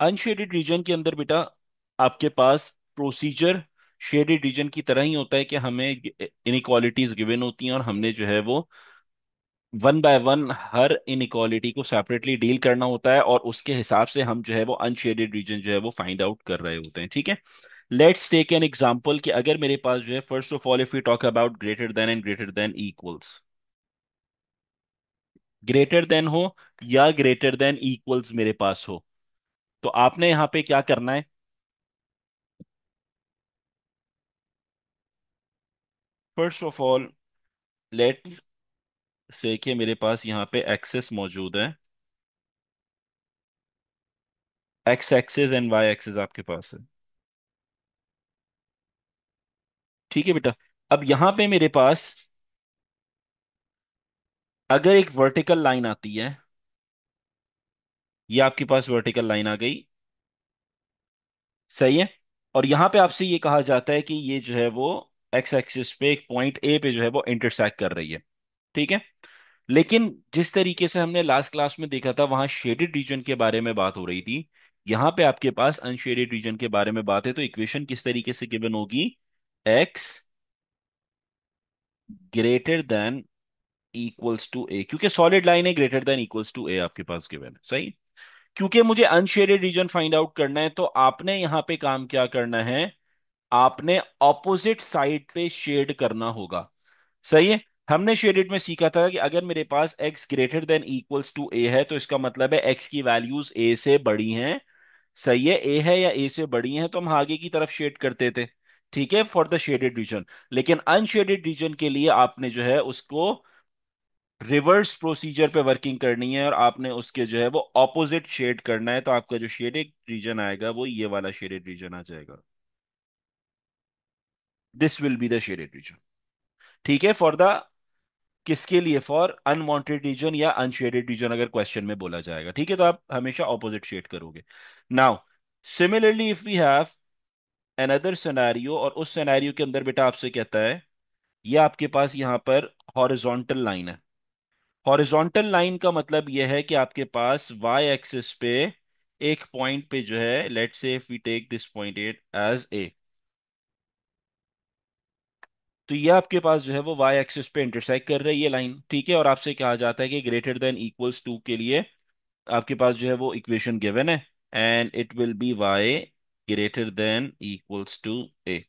Unshielded reason के अंदर बेटा आपके पास प्रोसीजर शेडेड रीजन की तरह ही होता है कि हमें इनइक्वालिटीज गिवन होती हैं और हमने जो है वो one by one her inequality को सेपरेटली डील करना होता है और उसके हिसाब से हम जो है वो अनशेडेड रीजन जो है वो फाइंड आउट कर रहे होते हैं। ठीक है, लेट्स टेक एन एग्जांपल कि अगर मेरे पास जो है first of all if we talk about greater than and greater than equals, greater than हो या ग्रेटर देन इक्वल्स मेरे पास हो, तो आपने यहां पे क्या करना है? First of all let's say कि मेरे पास यहाँ पे एक्सेस मौजूद है, x axis and y axis आपके पास है। ठीक है बेटा, अब यहाँ पे मेरे पास अगर एक वर्टिकल लाइन आती है, ये आपके पास वर्टिकल लाइन आ गई, सही है, और यहां पे आपसे ये कहा जाता है कि ये जो है वो एक्स एक्सिस पे एक पॉइंट ए पे जो है वो इंटरसेक्ट कर रही है। ठीक है, लेकिन जिस तरीके से हमने लास्ट क्लास में देखा था वहां शेडेड रीजन के बारे में बात हो रही थी, यहां पे आपके पास अनशेडेड रीजन के बारे में बात है, तो इक्वेशन किस तरीके से गिवन होगी? X greater than equals to a, क्योंकि सॉलिड लाइन है, greater than equals to a आपके पास गिवन है, सही। क्योंकि मुझे अनशेडेड रीजन फाइंड आउट करना है तो आपने यहां पे काम क्या करना है? आपने ऑपोजिट साइड पे शेड करना होगा, सही है। हमने शेडेड में सीखा था कि अगर मेरे पास x greater than equals to a है तो इसका मतलब है x की वैल्यूज a से बड़ी हैं, सही है, a है या a से बड़ी हैं तो हम आगे की तरफ शेड करते थे। ठीक है, फॉर द शेडेड रीजन। लेकिन अनशेडेड रीजन के लिए आपने जो है उसको रिवर्स प्रोसीजर पे वर्किंग करनी है और आपने उसके जो है वो ऑपोजिट शेड करना है, तो आपका जो शेडेड रीजन आएगा वो ये वाला शेडेड रीजन आ जाएगा। This will be the shaded region. ठीक है, फॉर द किसके लिए? फॉर अनवांटेड रीजन या अनशेडेड रीजन अगर क्वेश्चन में बोला जाएगा। ठीक है, तो आप हमेशा ऑपोजिट शेड करोगे। Now similarly if we have another scenario, और उस सिनेरियो के अंदर बेटा आपसे कहता है ये आपके पास यहां पर हॉरिजॉन्टल लाइन है। हॉरिजॉन्टल लाइन का मतलब यह है कि आपके पास वाई एक्सिस पे एक पॉइंट पे जो है, let's say if we take this point at as A, तो ये आपके पास जो है वो वाई एक्सिस पे इंटरसेक्ट कर रही है लाइन। ठीक है, और आपसे कहा जाता है कि ग्रेटर देन इक्वल्स टू के लिए आपके पास जो है वो इक्वेशन गिवन है, and it will be y greater than equals to a.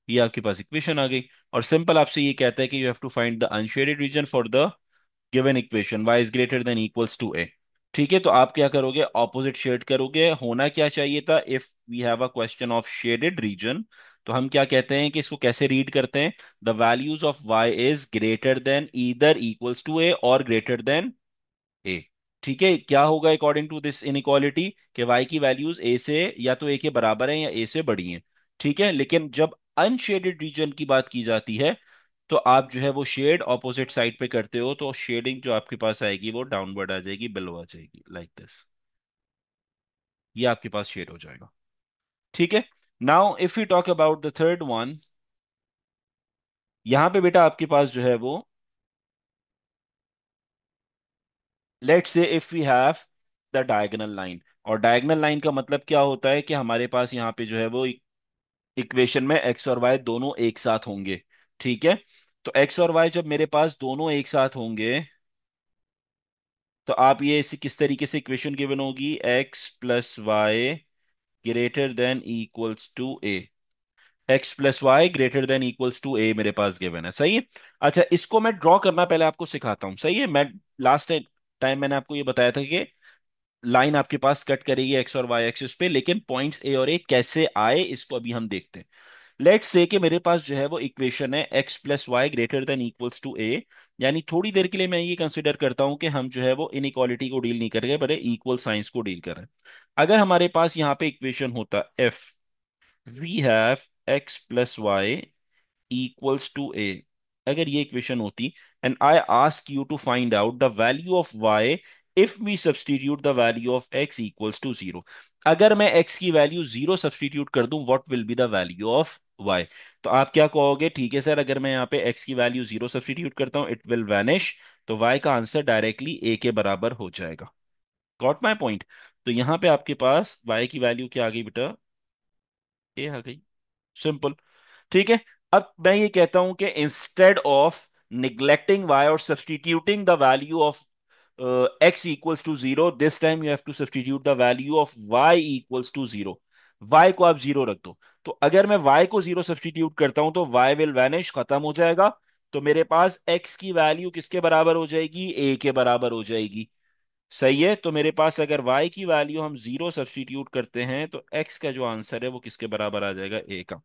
ये आपके पास इक्वेशन आ गई, और सिंपल आपसे ये कहता है कि you have to find the unshaded region for the given equation y is greater than equals to a. ठीक है, तो आप क्या करोगे? ऑपोजिट शेड करोगे। होना क्या चाहिए था? If we have a question of shaded region, तो हम क्या कहते हैं कि इसको कैसे रीड करते हैं? The values of y is greater than either equals to a और ग्रेटर देन ए। ठीक है, क्या होगा अकॉर्डिंग टू दिस इनइक्वालिटी कि y की वैल्यूज a से या तो a के बराबर हैं या a से बड़ी हैं। ठीक है, लेकिन जब अनशेडेड रीजन की बात की जाती है तो आप जो है वो शेड ऑपोजिट साइड पे करते हो, तो शेडिंग जो आपके पास आएगी वो डाउनवर्ड आ जाएगी, बिलो आ जाएगी, लाइक दिस। ये आपके पास शेड हो जाएगा। ठीक है, now if you talk about the third one, यहां पे बेटा आपके पास जो है वो let's say if we have the diagonal line, और डायगोनल लाइन का मतलब क्या होता है कि हमारे पास यहाँ पे जो है वो इक्वेशन में एक्स और वाई दोनों एक साथ होंगे। ठीक है, तो एक्स और वाई जब मेरे पास दोनों एक साथ होंगे तो आप ये इसे किस तरीके से इक्वेशन गिवन होगी? X plus y greater than equals to a. X plus y greater than equals to a मेरे पास गिवन है, सही है। अच्छा, इसको मैं ड्रॉ करना पहले आपको सिखाता हूँ, सही है। मैं लास्ट टाइम मैंने आपको ये बताया था कि लाइन आपके पास कट करेगी एक्स और वाई एक्सिस पे, लेकिन पॉइंट्स ए और ए कैसे आए इसको अभी हम देखते हैं। लेट्स से कि मेरे पास जो है वो इक्वेशन है x plus y greater than equals to a, यानी थोड़ी देर के लिए मैं ये कंसिडर करता हूं कि हम जो है वो इनइक्वालिटी को डील नहीं कर रहे, बल्कि इक्वल साइंस को डील कर रहे हैं। अगर हमारे पास यहाँ पे इक्वेशन होता if we have x plus y equals to a, अगर ये इक्वेशन होती and I ask you to find out the value of y if we substitute the value of x equals to zero, अगर मैं x की value zero substitute कर दूं what will be the value of y? तो आप क्या कहोगे? ठीक है सर, अगर मैं यहाँ पे x की वैल्यू जीरो सब्सटीट्यूट करता हूँ इट विल वैनिश, तो y का आंसर डायरेक्टली a के बराबर हो जाएगा। Got my point? तो यहां पे आपके पास y की वैल्यू क्या आ गई बेटा? ए आ गई। सिंपल। ठीक है। अब मैं ये कहता हूं कि इंस्टेड ऑफ निग्लेक्टिंग वाई और substituting the value of x equals to zero, this time you have to substitute the value of y equals to zero. Y को आप जीरो रख दो। तो अगर मैं वाई को जीरो सब्सटीट्यूट करता हूं तो वाई विल वैनिश, खत्म हो जाएगा। तो मेरे पास एक्स की वैल्यू किसके बराबर हो जाएगी? ए के बराबर हो जाएगी। सही है। तो मेरे पास अगर y की वैल्यू हम जीरो सब्सटीट्यूट करते हैं तो x का जो आंसर है वो किसके बराबर आ जाएगा? a का।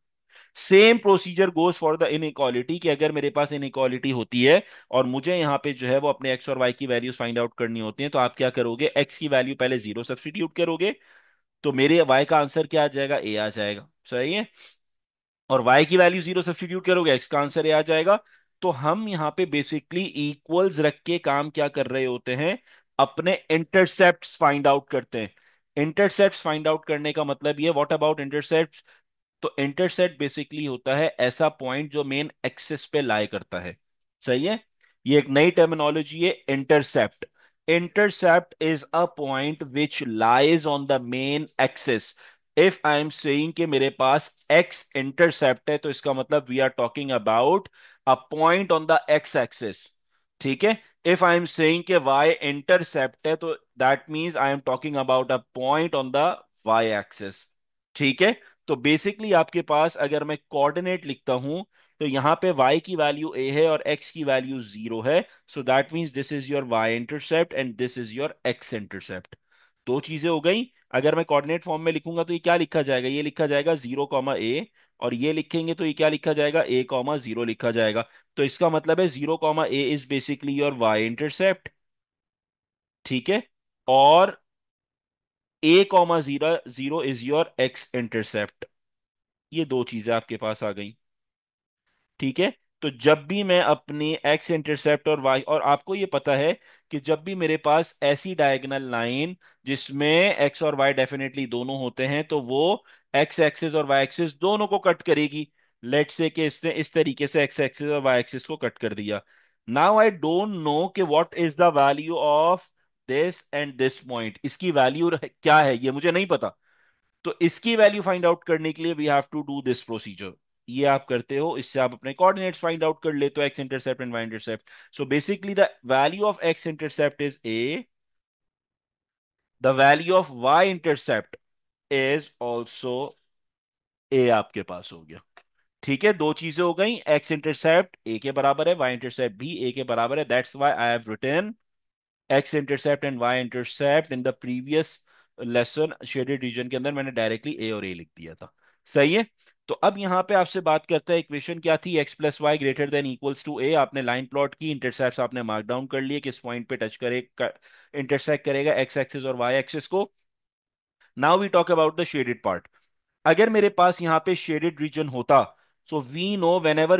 Same procedure goes for the inequality, कि अगर मेरे पास इनइक्वालिटी होती है और मुझे यहाँ पे जो है वो अपने x और y की वैल्यूज फाइंड आउट करनी होती है, तो आप क्या करोगे? x की वैल्यू पहले जीरो सब्सटीट्यूट करोगे, तो मेरे y का आंसर क्या आ जाएगा? a आ जाएगा। सही है। और y की वैल्यू जीरो सब्सटीट्यूट करोगे, x का आंसर a आ जाएगा। तो हम यहाँ पे बेसिकली इक्वल्स रख के काम क्या कर रहे होते हैं? अपने इंटरसेप्ट्स फाइंड आउट करते हैं। इंटरसेप्ट्स फाइंड आउट करने का मतलब ये, व्हाट अबाउट इंटरसेप्ट? तो इंटरसेप्ट बेसिकली होता है ऐसा पॉइंट जो मेन एक्सिस पे लाई करता है। सही है। ये एक नई टर्मिनोलॉजी है, intercept. Intercept is a point which lies on the main axis. If I am saying कि मेरे पास एक्स इंटरसेप्ट है, तो इसका मतलब we are talking about a point on the x axis. ठीक है। इफ आई एम सेइंग कि वाई इंटरसेप्ट है, तो that means I am talking about a point on the y axis. ठीक है। तो बेसिकली आपके पास अगर मैं कोऑर्डिनेट लिखता हूं, तो यहां पे y की वैल्यू a है और x की वैल्यू 0 है। So that means this is your y intercept and this is your x intercept. दो चीजें हो गई। अगर मैं कोऑर्डिनेट फॉर्म में लिखूंगा तो ये क्या लिखा जाएगा? ये लिखा जाएगा 0 a। और ये लिखेंगे तो ये क्या लिखा जाएगा? a 0 लिखा जाएगा। तो इसका मतलब है 0 a is basically your y intercept. ठीक है। और a 0 is your x intercept. ये दो चीजें आपके पास आ गई। ठीक है। तो जब भी मैं अपनी एक्स इंटरसेप्ट और वाई, और आपको ये पता है कि जब भी मेरे पास ऐसी डायगोनल लाइन जिसमें एक्स और वाई डेफिनेटली दोनों होते हैं, तो वो एक्स एक्सिस और वाई एक्सिस दोनों को कट करेगी। लेट से कि इसने इस तरीके से एक्स एक्सिस और वाई एक्सिस को कट कर दिया। नाउ आई डोंट नो कि what is the value of this and this point. इसकी वैल्यू क्या है ये मुझे नहीं पता। तो इसकी वैल्यू फाइंड आउट करने के लिए we have to do this procedure. ये आप करते हो, इससे आप अपने कोऑर्डिनेट्स फाइंड आउट कर लेते हो, x intercept and y intercept. So basically the value of x intercept is A, the value of y intercept is also A, आपके पास हो गया। ठीक है। दो चीजें हो गई, एक्स इंटरसेप्ट ए के बराबर है, वाई इंटरसेप्ट भी ए के बराबर है। That's why I have written x intercept and y intercept in the previous lesson. Shaded region के अंदर मैंने डायरेक्टली ए और ए लिख दिया था। सही है। तो अब यहां पे आपसे बात करता है, इक्वेशन क्या थी? X plus y greater than equals to a. आपने लाइन प्लॉट की, इंटरसेप्ट आपने मार्क डाउन कर लिए, किस पॉइंट पे टच करे इंटरसेक्ट करेगा एक्स एक्सिस और वाई एक्सिस को। Now we talk about the shaded part. अगर मेरे पास यहां पे शेडेड रीजन होता, so we know whenever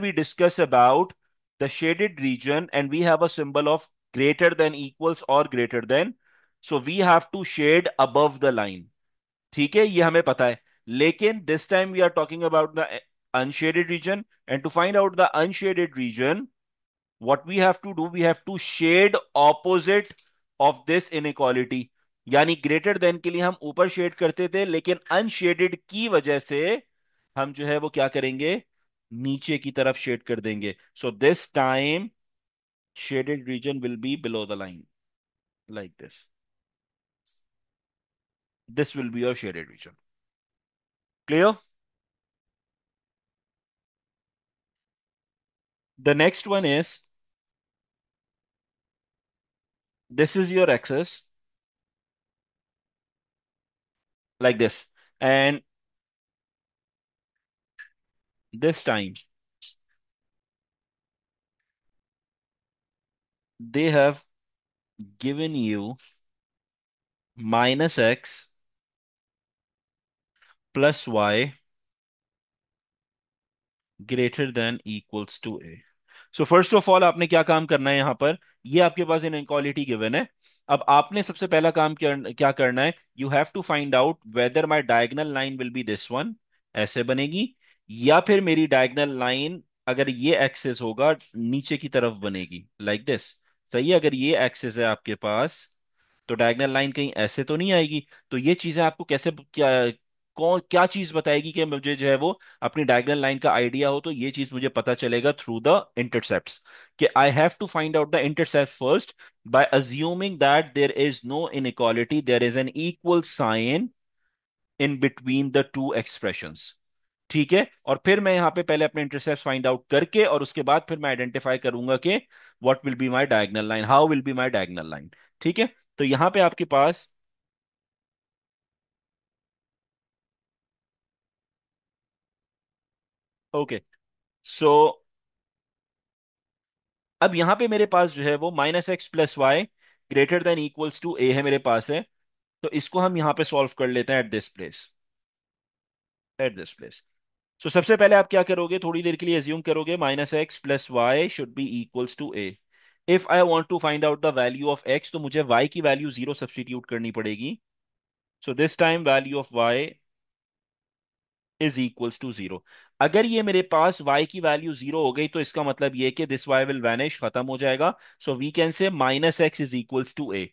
we discuss about the shaded region and we have a symbol of greater than equals or greater than, so we have to shade above the line। ठीक है, ये हमें पता है। लेकिन this time we are talking about the unshaded region, and to find out the unshaded region, what we have to do, we have to shade opposite of this inequality। यानी greater than के लिए हम ऊपर shade करते थे, लेकिन unshaded की वजह से हम जो है वो क्या करेंगे? नीचे की तरफ शेड कर देंगे। सो this time shaded region will be below the line, like this. This will be your shaded region. Clear? The next one is, this is your axis, like this, and this time they have given you minus x plus y greater than equals to A. So first of all आपने क्या काम करना है यहां पर? ये आपके पास इन inequality given है। अब आपने सबसे पहला काम क्या करना है? You have to find out whether my diagonal line will be this one, ऐसे बनेगी, या फिर मेरी डायगनल लाइन अगर ये एक्सेस होगा नीचे की तरफ बनेगी, लाइक दिस। सही है, अगर ये एक्सेस है आपके पास तो डायगोनल लाइन कहीं ऐसे तो नहीं आएगी। तो ये चीजें आपको कैसे क्या कौन क्या चीज बताएगी कि मुझे जो है वो अपनी डायगोनल लाइन का आइडिया हो, तो ये चीज मुझे पता चलेगा थ्रू द इंटरसेप्ट्स, कि I have to find out the intercept first by assuming that there is no inequality, there is an equal sign in between the two expressions. ठीक है, और फिर मैं यहां पे पहले अपने इंटरसेप्ट फाइंड आउट करके और उसके बाद फिर मैं आइडेंटिफाई करूंगा कि what will be my diagonal line, how will be my diagonal line. ठीक है, तो यहां पे आपके पास ओके, सो अब यहां पे मेरे पास जो है वो -x + y greater than equals to a है मेरे पास है। तो इसको हम यहां पे सॉल्व कर लेते हैं एट दिस प्लेस। सो सबसे पहले आप क्या करोगे, थोड़ी देर के लिए एज्यूम करोगे -x + y should be equals to a। If I want to find out the value of x, तो मुझे y की वैल्यू 0 सब्स्टिट्यूट करनी पड़ेगी। So this time value of y is equals to 0। अगर ये मेरे पास y की वैल्यू 0 हो गई तो इसका मतलब ये कि दिस y विल वैनिश, खत्म हो जाएगा। So we can say -x is equals to a।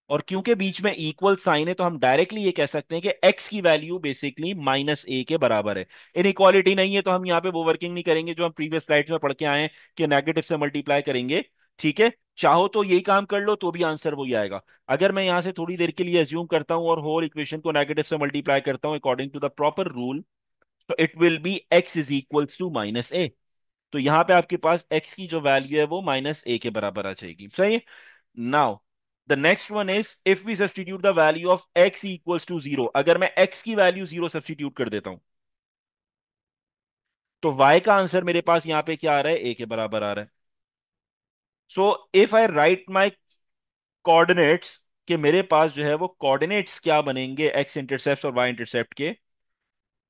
और क्योंकि बीच में इक्वल साइन है तो हम डायरेक्टली ये कह सकते हैं कि x की वैल्यू बेसिकली -a के बराबर है। इनइक्वालिटी नहीं है तो हम यहाँ पे वो वर्किंग नहीं करेंगे जो हम प्रीवियस स्लाइड्स में पढ़ के आए हैं कि नेगेटिव से मल्टीप्लाई करेंगे। ठीक है, चाहो तो यही काम कर लो तो भी आंसर वही आएगा। अगर मैं यहां से थोड़ी देर के लिए अज्यूम करता हूं और होल इक्वेशन को नेगेटिव से मल्टीप्लाई करता हूं according to the proper rule, तो it will be x is equals to -a। तो यहां पे आपके पास x की जो वैल्यू है वो -a के बराबर आ जाएगी। सही है। Now the next one is if we substitute the value of x equals to 0, अगर मैं x की वैल्यू 0 सब्स्टिट्यूट कर देता हूं तो y का आंसर मेरे पास यहां पे क्या आ रहा है, a के बराबर आ रहा है। So if I right my coordinates, कि मेरे पास जो है वो कोऑर्डिनेट्स क्या बनेंगे x इंटरसेप्ट और y इंटरसेप्ट के।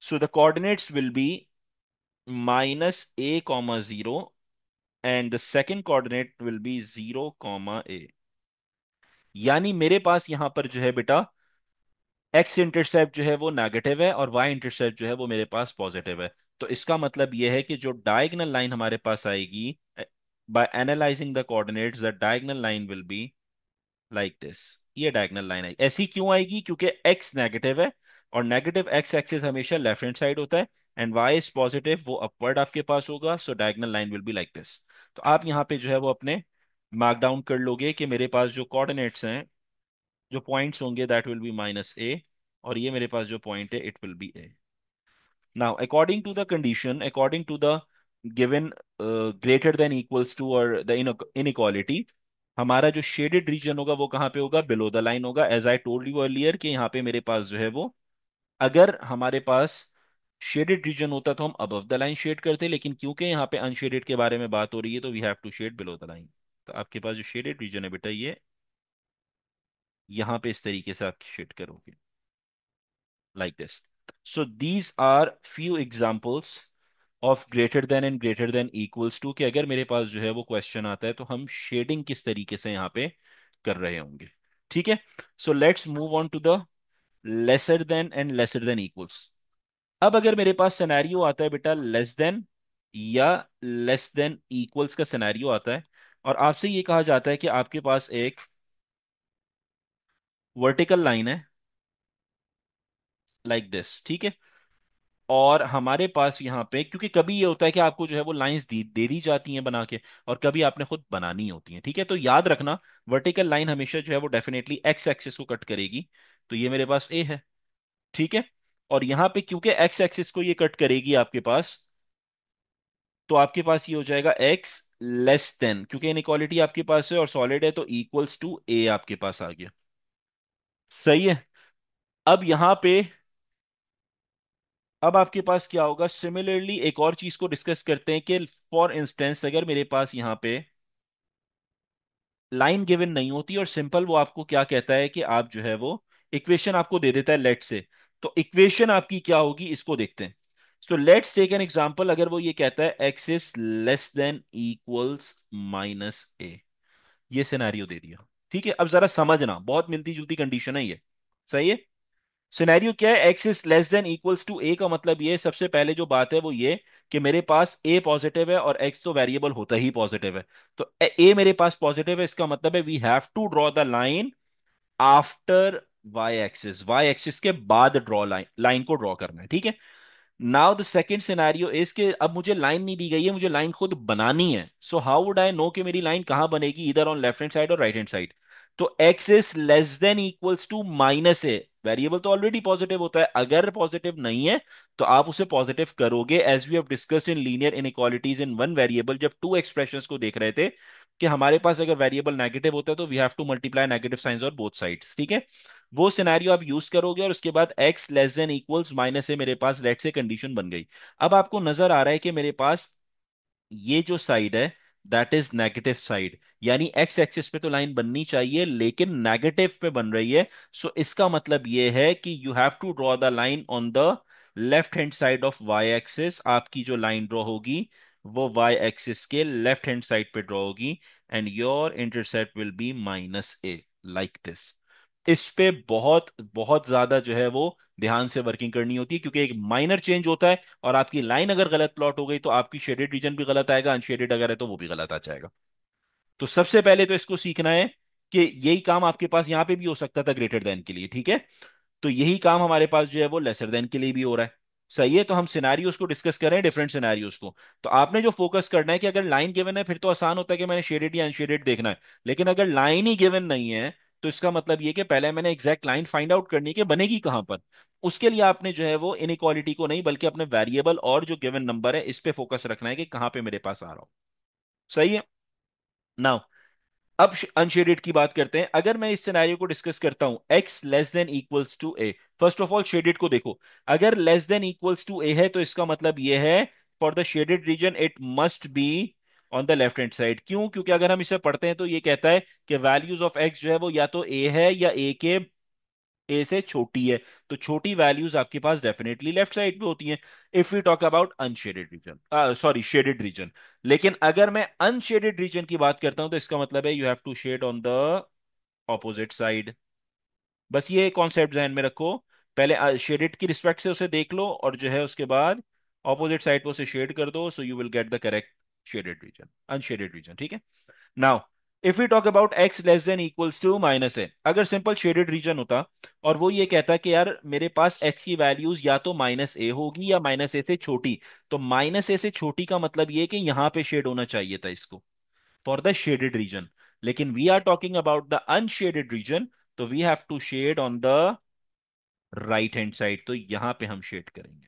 So the coordinates will be -a, 0 and the second coordinate will be 0, यानी मेरे पास यहां पर जो है बेटा एक्स इंटरसेप्ट जो है वो नेगेटिव है और वाई इंटरसेप्ट जो है वो मेरे पास पॉजिटिव है। तो इसका मतलब यह है कि जो डायगोनल लाइन हमारे पास आएगी by analysing the coordinates, the diagonal line will be like this. ये डायगोनल लाइन आई ऐसी क्यों आएगी, क्योंकि एक्स नेगेटिव है और नेगेटिव एक्स एक्सिस हमेशा लेफ्ट हैंड साइड होता है एंड वाई इज पॉजिटिव, वो अपवर्ड आपके पास होगा। So diagonal line will be like this. तो आप यहाँ पे जो है वो अपने मार्क डाउन कर लोगे कि मेरे पास जो कोऑर्डिनेट्स हैं, जो पॉइंट्स होंगे, दैट विल बी -a, और ये मेरे पास जो पॉइंट है it will be a। Now according to the condition, according to the given greater than equals to और द इनइक्वालिटी, हमारा जो शेडेड रीजन होगा वो कहाँ पे होगा, बिलो द लाइन होगा। As I told you earlier कि यहाँ पे मेरे पास जो है वो, अगर हमारे पास शेडेड रीजन होता तो हम अबव द लाइन शेड करते, लेकिन क्योंकि यहाँ पे अनशेडेड के बारे में बात हो रही है तो we have to shade below the line. तो आपके पास जो शेडेड रीजन है बेटा, ये यहाँ पे इस तरीके से आप शेड करोगे like this. So these are few examples of greater than and greater than equals to, कि अगर मेरे पास जो है वो क्वेश्चन आता है तो हम शेडिंग किस तरीके से यहाँ पे कर रहे होंगे। ठीक है, so let's move on to the lesser than and lesser than equals. अब अगर मेरे पास सिनेरियो आता है बेटा लेस देन या लेस देन इक्वल्स का सिनेरियो आता है, और आपसे ये कहा जाता है कि आपके पास एक वर्टिकल लाइन है लाइक दिस। ठीक है, और हमारे पास यहाँ पे, क्योंकि कभी ये होता है कि आपको जो है वो लाइंस दे दी जाती हैं बना के, और कभी आपने खुद बनानी होती हैं। ठीक है, तो याद रखना वर्टिकल लाइन हमेशा जो है वो डेफिनेटली एक्स एक्सिस को कट करेगी। तो ये मेरे पास ए है। ठीक है, और यहाँ पे क्योंकि एक्स एक्सिस को ये कट करेगी आपके पास, तो आपके पास ये हो जाएगा एक्स लेस देन, क्योंकि इनइक्वालिटी आपके पास है और सॉलिड है तो इक्वल्स टू ए आपके पास आ गया। सही है। अब यहाँ पे, अब आपके पास क्या होगा, सिमिलरली एक और चीज को डिस्कस करते हैं कि फॉर इंस्टेंस अगर मेरे पास यहाँ पे लाइन गिवन नहीं होती और सिंपल वो आपको क्या कहता है कि आप जो है वो इक्वेशन आपको दे देता है लेट से, तो इक्वेशन आपकी क्या होगी इसको देखते हैं। So let's take an example, अगर वो ये कहता है x is less than equals -a, ये सिनेरियो दे दिया। ठीक है, अब जरा समझना, बहुत मिलती जुलती कंडीशन है ये। सही है। सिनेरियो क्या है, x is less than equals to a का मतलब ये है, सबसे पहले जो बात है वो ये कि मेरे पास ए पॉजिटिव है और एक्स तो वेरिएबल होता ही पॉजिटिव है। तो ए मेरे पास पॉजिटिव है, इसका मतलब है we have to draw the line after y axis के बाद ड्रॉ लाइन लाइन को ड्रॉ करना है, ठीक है। Now the second scenario is के अब मुझे लाइन नहीं दी गई है, मुझे लाइन खुद बनानी है। So how would I know कि मेरी लाइन कहां बनेगी, इधर ऑन लेफ्ट हैंड साइड और राइट हैंड साइड। तो x is less than equals to minus a, variable तो ऑलरेडी पॉजिटिव होता है, अगर पॉजिटिव नहीं है तो आप उसे पॉजिटिव करोगे, as we have discussed in linear inequalities in one variable, जब टू एक्सप्रेशंस को देख रहे थे कि हमारे पास अगर वेरिएबल नेगेटिव होता है तो we have to multiply negative signs और बोथ साइड्स, ठीक है। वो सिनेरियो आप यूज करोगे और उसके बाद x less than equals minus से मेरे पास लेट से कंडीशन बन गई। अब आपको नजर आ रहा है कि मेरे पास ये जो साइड है दैट इज नेगेटिव साइड, यानी एक्स एक्सिस पे तो लाइन बननी चाहिए लेकिन नेगेटिव पे बन रही है। सो इसका मतलब ये है कि you have to draw the line on the left hand side of y axis. आपकी जो लाइन ड्रॉ होगी वो वाई एक्सिस के लेफ्ट हैंड साइड पे ड्रॉ होगी, and your intercept will be minus a, like this. इस पे बहुत बहुत ज्यादा जो है वो ध्यान से वर्किंग करनी होती है, क्योंकि एक माइनर चेंज होता है और आपकी लाइन अगर गलत प्लॉट हो गई तो आपकी शेडेड रीजन भी गलत आएगा, अनशेडेड अगर है तो वो भी गलत आ जाएगा। तो सबसे पहले तो इसको सीखना है कि यही काम आपके पास यहां पे भी हो सकता था ग्रेटर देन के लिए, ठीक है। तो यही काम हमारे पास जो है वो लेसर देन के लिए भी हो रहा है। सही है, तो हम सिनारियोस को डिस्कस कर रहे हैं, डिफरेंट सिनारियोस को। तो आपने जो फोकस करना है कि अगर लाइन गिवन है फिर तो आसान होता है कि मैंने शेडेड या अनशेडेड देखना है, लेकिन अगर लाइन ही गिवन नहीं है तो इसका मतलब ये कि पहले मैंने एग्जैक्ट लाइन फाइंड आउट करनी है कि बनेगी कहां पर। उसके लिए आपने जो है वो इनइक्वालिटी को नहीं बल्कि अपने वेरिएबल और जो गिवन नंबर है इस पे फोकस रखना है कि कहां पे मेरे पास आ रहा हो। सही है। नाउ अब अनशेडेड की बात करते हैं। अगर मैं इस सिनेरियो को डिस्कस करता हूं x less than equals to a, first of all shaded को देखो। अगर less than equals to a है तो इसका मतलब यह है for the shaded region it must be on the left hand side. क्यों? क्योंकि अगर हम इसे पढ़ते हैं तो ये कहता है कि वैल्यूज ऑफ एक्स जो है वो या तो ए है या ए से छोटी है। तो छोटी वैल्यूज आपके पास डेफिनेटली लेफ्ट साइड पे होती हैं if we talk about unshaded region, sorry shaded region. लेकिन अगर मैं अनशेडेड रीजन की बात करता हूं तो इसका मतलब है you have to shade on the opposite side. बस ये कॉन्सेप्ट ध्यान में रखो। पहले शेडेड की रिस्पेक्ट से उसे देख लो और जो है उसके बाद ऑपोजिट साइड पे उसे शेड कर दो, so you will get the correct shaded region, unshaded region, ठीक है। Now if we talk about x less than equals to minus a, अगर सिंपल शेडेड रीजन होता और वो ये कहता कि यार मेरे पास एक्स की वैल्यूज या तो माइनस ए होगी या माइनस ए से छोटी, तो माइनस ए से छोटी का मतलब ये कि यहां पे शेड होना चाहिए था इसको फॉर द शेडेड रीजन। लेकिन we are talking about the unshaded region, तो we have to shade on the right hand side, तो यहां पे हम शेड करेंगे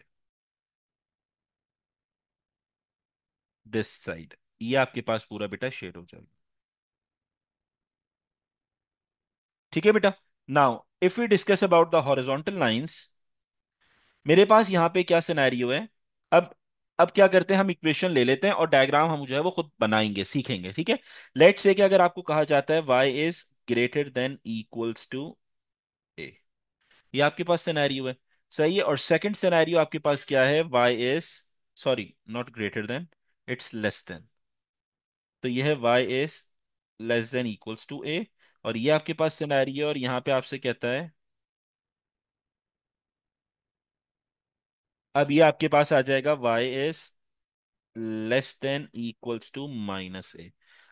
दिस साइड। ये आपके पास पूरा बेटा शेड हो जाएगा, ठीक है बेटा। Now if we discuss about the horizontal lines, मेरे पास यहाँ पे क्या सिनेरियो है। अब अब क्या करते हैं, हम इक्वेशन ले लेते हैं और डायग्राम हम जो है वो खुद बनाएंगे, सीखेंगे, ठीक है। लेट्स से कि अगर आपको कहा जाता है y is greater than equals to a, ये आपके पास सिनेरियो है। सही है। और सेकंड सिनेरियो आपके पास क्या है, y is, sorry not greater than, it's less than. तो ये है y is less than equals to a, और ये आपके पास सिनेरियो और यहाँ पे आपसे कहता है, अब ये आपके पास आ जाएगा y is less than equals to minus a.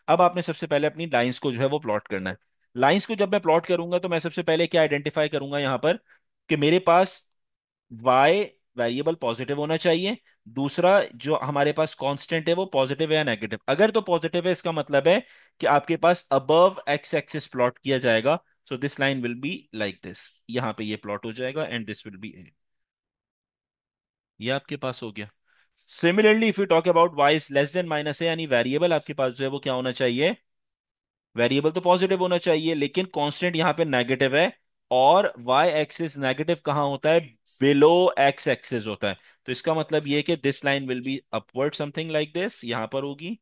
अब आपने सबसे पहले अपनी लाइंस को जो है वो प्लॉट करना है। लाइंस को जब मैं प्लॉट करूंगा तो मैं सबसे पहले क्या आइडेंटिफाई करूंगा यहां पर कि मेरे पास y वेरिएबल पॉजिटिव होना चाहिए। दूसरा जो हमारे पास कांस्टेंट है वो पॉजिटिव है या नेगेटिव। अगर तो पॉजिटिव है इसका मतलब है कि आपके पास अबव एक्स एक्सिस प्लॉट किया जाएगा, so this line will be like this, यहां पे ये प्लॉट हो जाएगा एंड दिस विल बी, ये आपके पास हो गया। Similarly if you talk about y is less then minus है, यानी वेरिएबल आपके पास जो है वो क्या होना चाहिए, वेरिएबल तो पॉजिटिव होना चाहिए लेकिन कांस्टेंट यहाँ पे नेगेटिव है। और y एक्सिस नेगेटिव कहाँ होता है, बिलो x एक्सिस होता है। तो इसका मतलब ये है कि this line will be upward something like this, यहाँ पर होगी।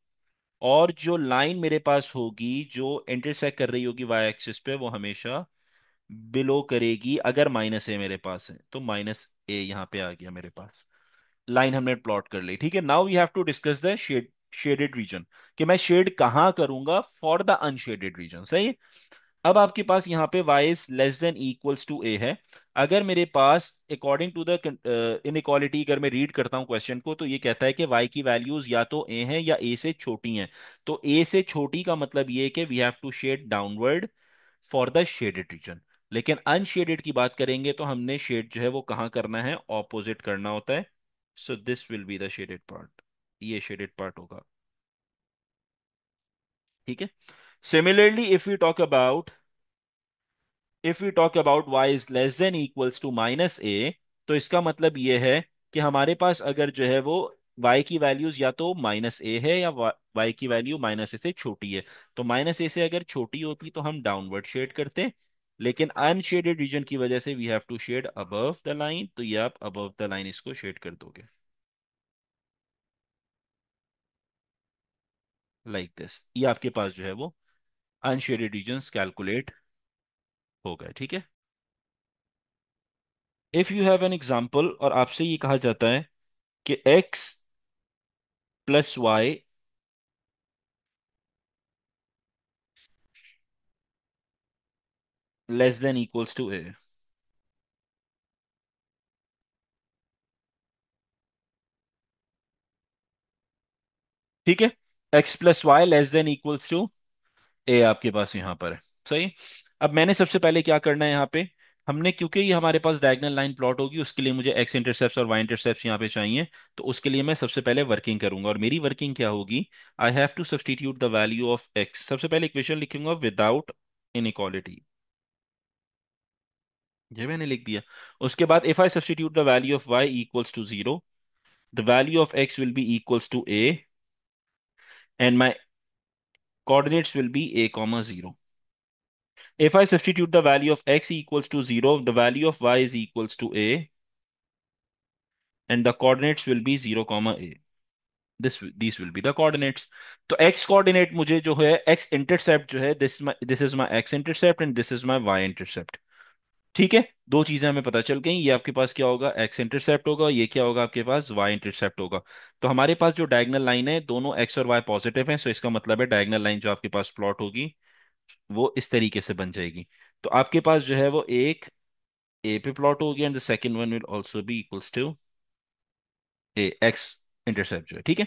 और जो लाइन मेरे पास होगी जो इंटरसेक्ट कर रही होगी y एक्सिस पे वो हमेशा बिलो करेगी, अगर माइनस ए मेरे पास है तो माइनस ए यहाँ पे आ गया मेरे पास। लाइन हमने प्लॉट कर ली, ठीक है। Now we have to discuss the shaded region, कि मैं शेड कहां करूंगा फॉर द अनशेडेड रीजन, सही है। अब आपके पास यहाँ पे y is less than equals to a है। अगर मेरे पास अकॉर्डिंग टू द इनइक्वालिटी, अगर मैं रीड करता हूँ क्वेश्चन को, तो ये कहता है कि y की वैल्यूज या तो a हैं या a से छोटी हैं। तो a से छोटी का मतलब ये है कि we have to shade downward for the shaded region. लेकिन अनशेडेड की बात करेंगे तो हमने शेड जो है वो कहाँ करना है, ऑपोजिट करना होता है। So this will be the shaded part, ये शेडेड पार्ट होगा। ठीक है। Similarly if we talk about y is less than equals to minus a, तो इसका मतलब ये है कि हमारे पास अगर जो है वो y की वैल्यूज या तो माइनस ए है या y की वैल्यू माइनस ए से छोटी है। तो माइनस ए से अगर छोटी होती तो हम डाउनवर्ड शेड करते, लेकिन अनशेडेड रीजन की वजह से we have to shade above the line, तो ये आप अबव द लाइन इसको शेड कर दोगे लाइक दिस। ये आपके पास जो है वो अनशेडेड रीजन्स कैलकुलेट हो गए। ठीक है। If you have an example और आपसे ये कहा जाता है कि x plus y less than equals to a. ठीक है। x plus y less than equals to a आपके पास यहाँ पर है। सही। अब मैंने सबसे पहले क्या करना है यहाँ पे, हमने क्योंकि ये हमारे पास डायगोनल लाइन प्लॉट होगी, उसके लिए मुझे x इंटरसेप्ट और y इंटरसेप्ट यहाँ पे चाहिए। तो उसके लिए मैं सबसे पहले वर्किंग करूंगा, और मेरी वर्किंग क्या होगी, I have to substitute the value of x। सबसे पहले इक्वेशन लिखूंगा विदाउट इनइक्वालिटी, ये मैंने लिख दिया। उसके बाद if I substitute the value of y equals to 0, the value of x will be equals to a and my coordinates will be a comma 0. If I substitute the value of x equals to 0, the value of y is equals to a and the coordinates will be 0 comma a. These will be the coordinates. तो x coordinate मुझे जो है x intercept जो है, this is my x intercept and this is my y intercept। ठीक है। दो चीजें हमें पता चल गई, ये आपके पास क्या होगा, एक्स इंटरसेप्ट होगा, ये क्या होगा आपके पास, वाई इंटरसेप्ट होगा। तो हमारे पास जो डायगोनल लाइन है दोनों एक्स और वाई पॉजिटिव हैं, सो इसका मतलब है डायगोनल लाइन जो आपके पास प्लॉट होगी वो इस तरीके से बन जाएगी। तो आपके पास जो है वो एक ए पे प्लॉट होगी and the second one will also be equals to a, x intercept जो है। ठीक है।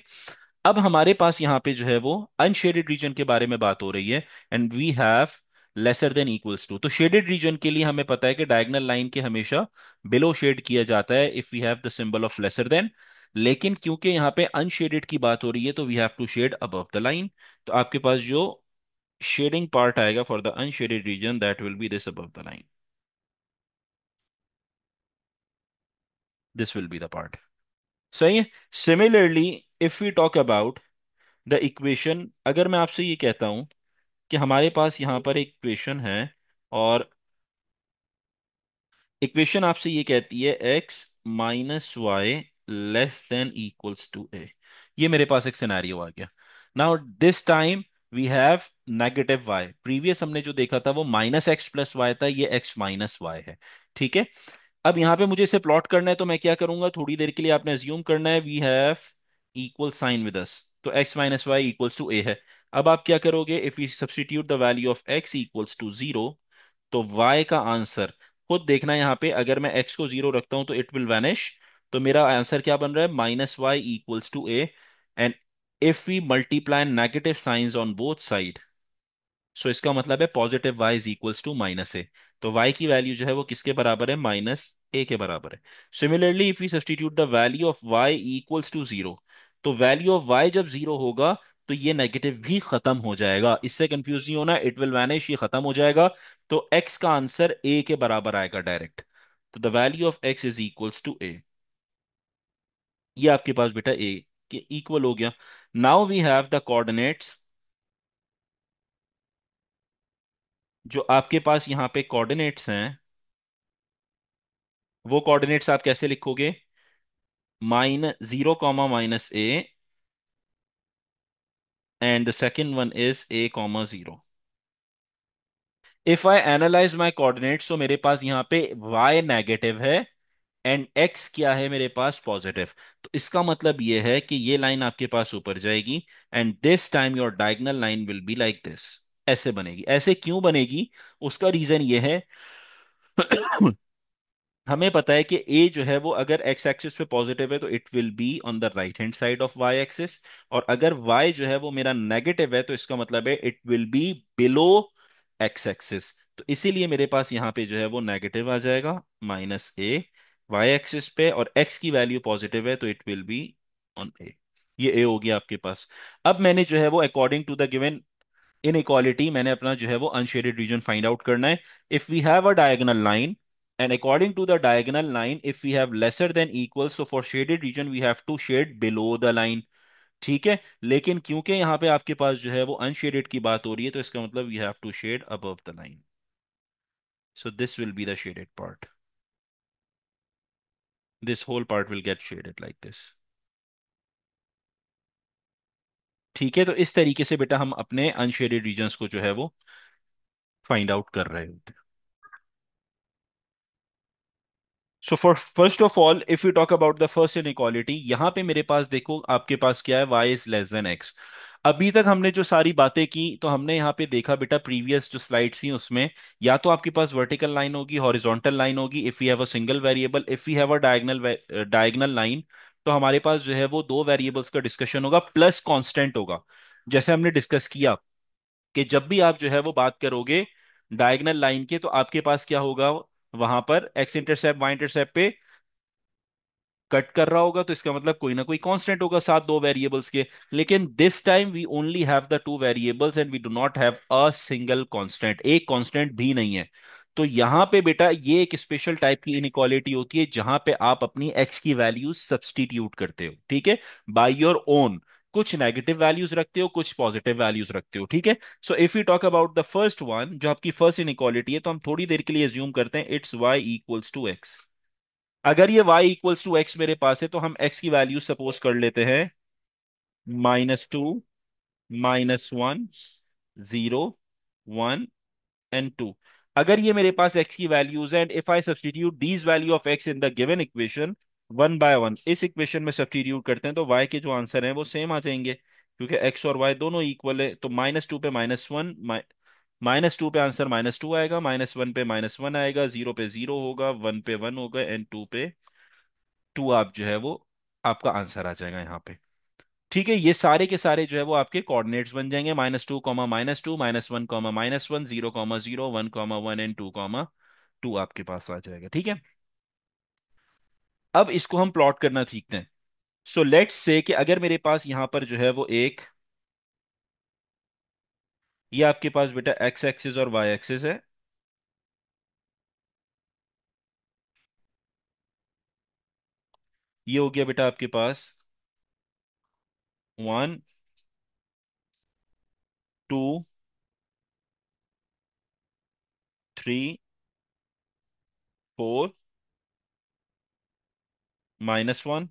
अब हमारे पास यहाँ पे जो है वो अनशेडेड रीजन के बारे में बात हो रही है, and we have lesser than equals to. तो शेडेड रीजन के लिए हमें पता है कि डायगोनल लाइन के हमेशा बिलो शेड किया जाता है if we have the symbol of lesser than. लेकिन क्योंकि यहाँ पे अनशेडेड की बात हो रही है तो we have to shade above the line. तो आपके पास जो शेडिंग पार्ट आएगा for the unshaded region that will be this above the line, this will be the part. सही है। Similarly if we talk about the equation, अगर मैं आपसे ये कहता हूं कि हमारे पास यहाँ पर एक इक्वेशन है, और इक्वेशन आपसे ये कहती है x minus y less than equals to a. ये मेरे पास एक सिनेरियो आ गया। Now this time we have negative y. Previous हमने जो देखा था वो माइनस एक्स प्लस वाई था, ये x माइनस वाई है। ठीक है। अब यहाँ पे मुझे इसे प्लॉट करना है, तो मैं क्या करूंगा, थोड़ी देर के लिए आपने अज्यूम करना है we have equal sign with us, तो x minus y equals to a है। अब आप क्या करोगे, if you substitute the value of x equals to 0, तो y का आंसर खुद देखना है। यहाँ पे अगर मैं x को 0 रखता हूं तो इट विल वैनिश। तो मेरा आंसर क्या बन रहा है, minus y equals to a. And if we multiply negative signs on both side, so इसका मतलब है positive y is equals to minus a. तो y की वैल्यू जो है वो किसके बराबर है, माइनस ए के बराबर है। Similarly if we substitute the value of y equals to 0, तो वैल्यू ऑफ y जब 0 होगा तो ये नेगेटिव भी खत्म हो जाएगा। इससे कंफ्यूज नहीं होना, इट विल वैनिश, ये खत्म हो जाएगा। तो x का आंसर a के बराबर आएगा डायरेक्ट। तो the value of x is equals to a। ये आपके पास बेटा a के इक्वल हो गया। Now we have the coordinates. जो आपके पास यहाँ पे कोऑर्डिनेट्स हैं, वो कोऑर्डिनेट्स आप कैसे लिखोगे, minus 0 comma -a and the second one is a, 0। If I analyse my coordinates, तो मेरे पास यहाँ पे y नेगेटिव है एंड x क्या है मेरे पास, पॉजिटिव। तो इसका मतलब ये है कि ये लाइन आपके पास ऊपर जाएगी and this time your diagonal line will be like this. ऐसे बनेगी। ऐसे क्यों बनेगी? उसका रीजन ये है हमें पता है कि ए जो है वो अगर एक्स एक्सिस पे पॉजिटिव है तो it will be on the right hand side of y axis, और अगर वाई जो है वो मेरा नेगेटिव है तो इसका मतलब है it will be below x axis. तो इसीलिए मेरे पास यहाँ पे जो है वो नेगेटिव आ जाएगा, -a वाई एक्सिस पे, और एक्स की वैल्यू पॉजिटिव है तो इट विल बी ऑन ए। ये ए हो गया आपके पास। अब मैंने जो है वो according to the given inequality मैंने अपना जो है वो अनशेडेड रीजन फाइंड आउट करना है। If we have a diagonal line and according to the diagonal line if we have lesser than equal, so for shaded region we have to shade below the line. ठीक है, लेकिन क्योंकि यहाँ पे आपके पास जो है वो अनशेडेड की बात हो रही है तो इसका मतलब we have to shade above the line, so this will be the shaded part, this whole part will get shaded like this. ठीक है, तो इस तरीके से बेटा हम अपने अनशेडेड रीजन्स को जो है वो फाइंड आउट कर रहे होते हैं। So for first of all if you talk about the first inequality, यहां पे मेरे पास देखो आपके पास क्या है, y is less than x। अभी तक हमने जो सारी बातें की तो हमने यहाँ पे देखा बेटा, प्रीवियस जो स्लाइड्स थी उसमें या तो आपके पास वर्टिकल लाइन होगी, हॉरिजॉन्टल लाइन होगी, if you have a single variable, if you have a diagonal line तो हमारे पास जो है वो दो वेरिएबल्स का डिस्कशन होगा प्लस कांस्टेंट होगा। जैसे हमने डिस्कस किया कि जब भी आप जो है वो बात करोगे डायगनल लाइन के तो आपके पास क्या होगा, वहां पर एक्स इंटरसेप्ट वाई इंटरसेप्ट पे कट कर रहा होगा तो इसका मतलब कोई ना कोई कांस्टेंट होगा साथ दो वेरिएबल्स के। लेकिन this time we only have the two variables and we do not have a single constant, एक कांस्टेंट भी नहीं है। तो यहां पे बेटा ये एक स्पेशल टाइप की इनइक्वालिटी होती है जहां पे आप अपनी एक्स की वैल्यूज सब्सटीट्यूट करते हो, ठीक है, बाय योर ओन। कुछ नेगेटिव वैल्यूज रखते हो, कुछ पॉजिटिव वैल्यूज रखते हो, ठीक है। So if you talk about the first one जो आपकी फर्स्ट इनइक्वालिटी है, तो हम थोड़ी देर के लिए एज्यूम करते हैं it's y equals to x. अगर ये y इक्वल्स टू एक्स मेरे पास है तो हम x की वैल्यू सपोज कर लेते हैं -2, -1, 0, 1 एंड 2। अगर ये मेरे पास x की वैल्यूज है and if I substitute these value of x in the given equation one by one, इस इक्वेशन में सब्सटीट्यूट करते हैं तो y के जो आंसर हैं वो सेम आ जाएंगे क्योंकि x और y दोनों इक्वल है। तो -2 पे -1, -2 पे आंसर -2 आएगा, -1 पे -1 आएगा, 0 पे 0 होगा, 1 पे 1 होगा एंड 2 पे 2 आप जो है वो आपका आंसर आ जाएगा यहाँ पे। ठीक है, ये सारे के सारे जो है वो आपके कोऑर्डिनेट्स बन जाएंगे, -2, -2, -1, -1, 0, 0, 1, 1 एंड 2, आपके पास आ जाएगा। ठीक है, अब इसको हम प्लॉट करना सीखते हैं। सो लेट्स से कि अगर मेरे पास यहां पर जो है वो एक, ये आपके पास बेटा एक्स एक्सिस और वाई एक्सिस है, ये हो गया बेटा आपके पास 1, 2, 3, 4, -1,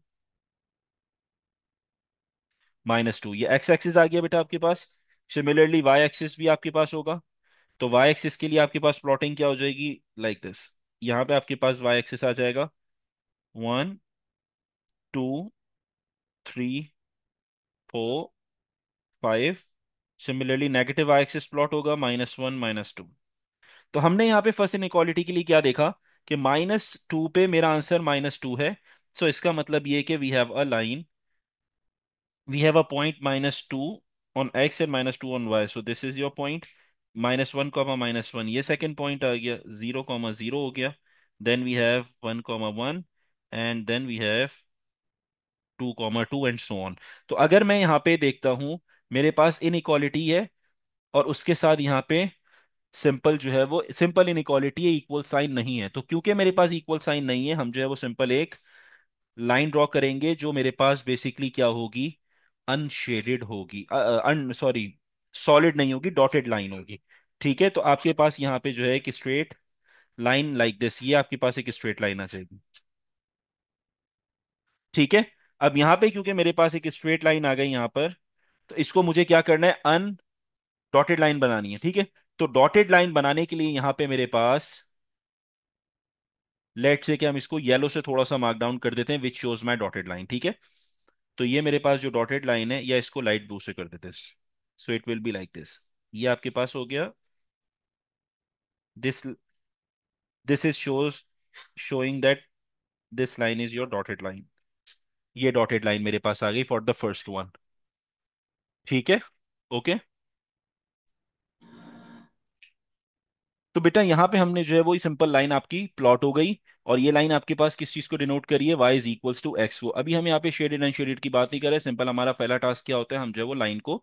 -2, ये एक्स एक्सिस आ गया बेटा आपके पास। सिमिलरली वाई एक्सिस भी आपके पास होगा। तो वाई एक्सिस के लिए आपके पास प्लॉटिंग क्या हो जाएगी, लाइक दिस। यहाँ पे आपके पास वाई एक्सिस आ जाएगा 1, 2, 3, 4, 5। Similarly negative y axis plot होगा -1, -2। तो हमने यहाँ पे फर्स्ट इनइक्वालिटी के लिए क्या देखा कि -2 पे मेरा आंसर -2 है। सो इसका मतलब ये कि we have a line, we have a point -2 on x and -2 on y, so this is your point। -1 comma -1 ये सेकंड पॉइंट आ गया, 0 comma 0 हो गया, then we have 1 comma 1 and then we have 2 comma 2 and so on। तो अगर मैं यहाँ पे देखता हूँ मेरे पास इनइक्वालिटी है और उसके साथ यहाँ पे सिंपल जो है वो सिंपल इनइक्वालिटी है, इक्वल साइन नहीं है। तो क्योंकि मेरे पास इक्वल साइन नहीं है हम जो है वो सिंपल एक लाइन ड्रॉ करेंगे जो मेरे पास बेसिकली क्या होगी, अनशेडेड होगी, अन सॉरी सॉलिड नहीं होगी, डॉटेड लाइन होगी। ठीक है, तो आपके पास यहाँ पे जो है एक स्ट्रेट लाइन लाइक दिस, ये आपके पास एक स्ट्रेट लाइन आ जाएगी। ठीक है, अब यहाँ पे क्योंकि मेरे पास एक स्ट्रेट लाइन आ गई यहाँ पर, तो इसको मुझे क्या करना है, अन डॉटेड लाइन बनानी है। ठीक है, तो डॉटेड लाइन बनाने के लिए यहाँ पे मेरे पास लेट से कि हम इसको येलो से थोड़ा सा मार्क डाउन कर देते हैं which shows my dotted line. ठीक है, तो ये मेरे पास जो डॉटेड लाइन है या इसको लाइट ब्लू से कर देते हैं, सो it will be like this. ये आपके पास हो गया। This this is showing that this line is your dotted line. ये डॉटेड लाइन मेरे पास आ गई फॉर द फर्स्ट वन। ठीक है। ओके। तो बेटा यहाँ पे हमने जो है वही सिंपल लाइन आपकी प्लॉट हो गई। और ये लाइन आपके पास किस चीज को डिनोट करिए, y is equals to x. वो अभी हम यहाँ पे शेडेड अनशेडेड की बात नहीं कर रहे, सिंपल हमारा पहला टास्क क्या होता है, हम जो है वो लाइन को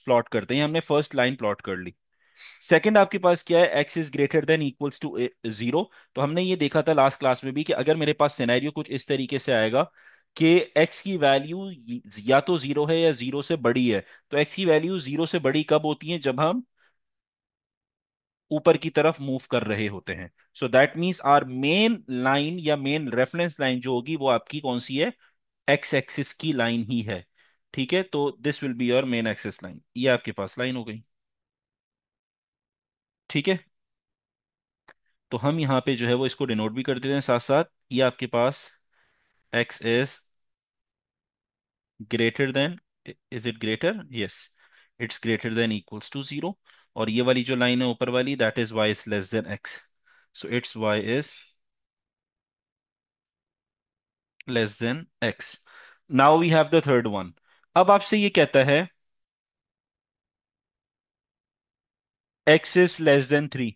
प्लॉट करते हैं। हमने फर्स्ट लाइन प्लॉट कर ली। सेकंड आपके पास क्या है, x is greater than equals to zero. तो हमने ये देखा था लास्ट क्लास में भी कि अगर मेरे पास सिनेरियो कुछ इस तरीके से आएगा कि x की वैल्यू या तो जीरो है या जीरो से बड़ी है। तो x की वैल्यू जीरो से बड़ी कब होती है, जब हम ऊपर की तरफ मूव कर रहे होते हैं। So that means our main line या मेन रेफरेंस लाइन जो होगी वो आपकी कौन सी है, एक्स एक्सिस की लाइन ही है। ठीक है, तो this will be your main axis line. ये आपके पास लाइन हो गई। ठीक है। तो हम यहाँ पे जो है वो इसको डिनोट भी कर देते हैं साथ साथ। ये आपके पास x is greater than, is it greater, yes, it's greater than equals to zero. और ये वाली जो लाइन है ऊपर वाली, that is y is less than x। So it's y is less than x। Now we have the third one. अब आपसे ये कहता है x is less than three,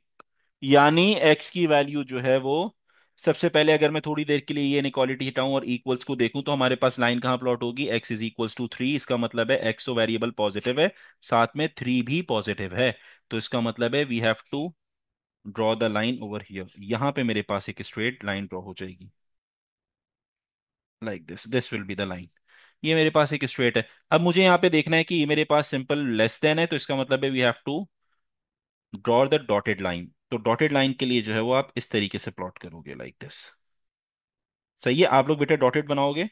यानी x की वैल्यू जो है वो, सबसे पहले अगर मैं थोड़ी देर के लिए ये इनइक्वालिटी हटाऊं और इक्वल्स को देखूं, तो हमारे पास लाइन कहाँ प्लॉट होगी, x is equals to three. इसका मतलब है x तो वेरिएबल पॉजिटिव है, साथ में थ्री भी पॉजिटिव है। तो इसका मतलब है we have to draw the line over here. यहां पे मेरे पास एक स्ट्रेट लाइन ड्रॉ हो जाएगी like this will be the line. ये मेरे पास एक स्ट्रेट है। अब मुझे यहाँ पे देखना है कि ये मेरे पास सिंपल लेस देन है, तो इसका मतलब है we have to draw the dotted line. तो डॉटेड लाइन के लिए जो है वो आप इस तरीके से प्लॉट करोगे लाइक दिस। सही है, आप लोग बेटा डॉटेड बनाओगे।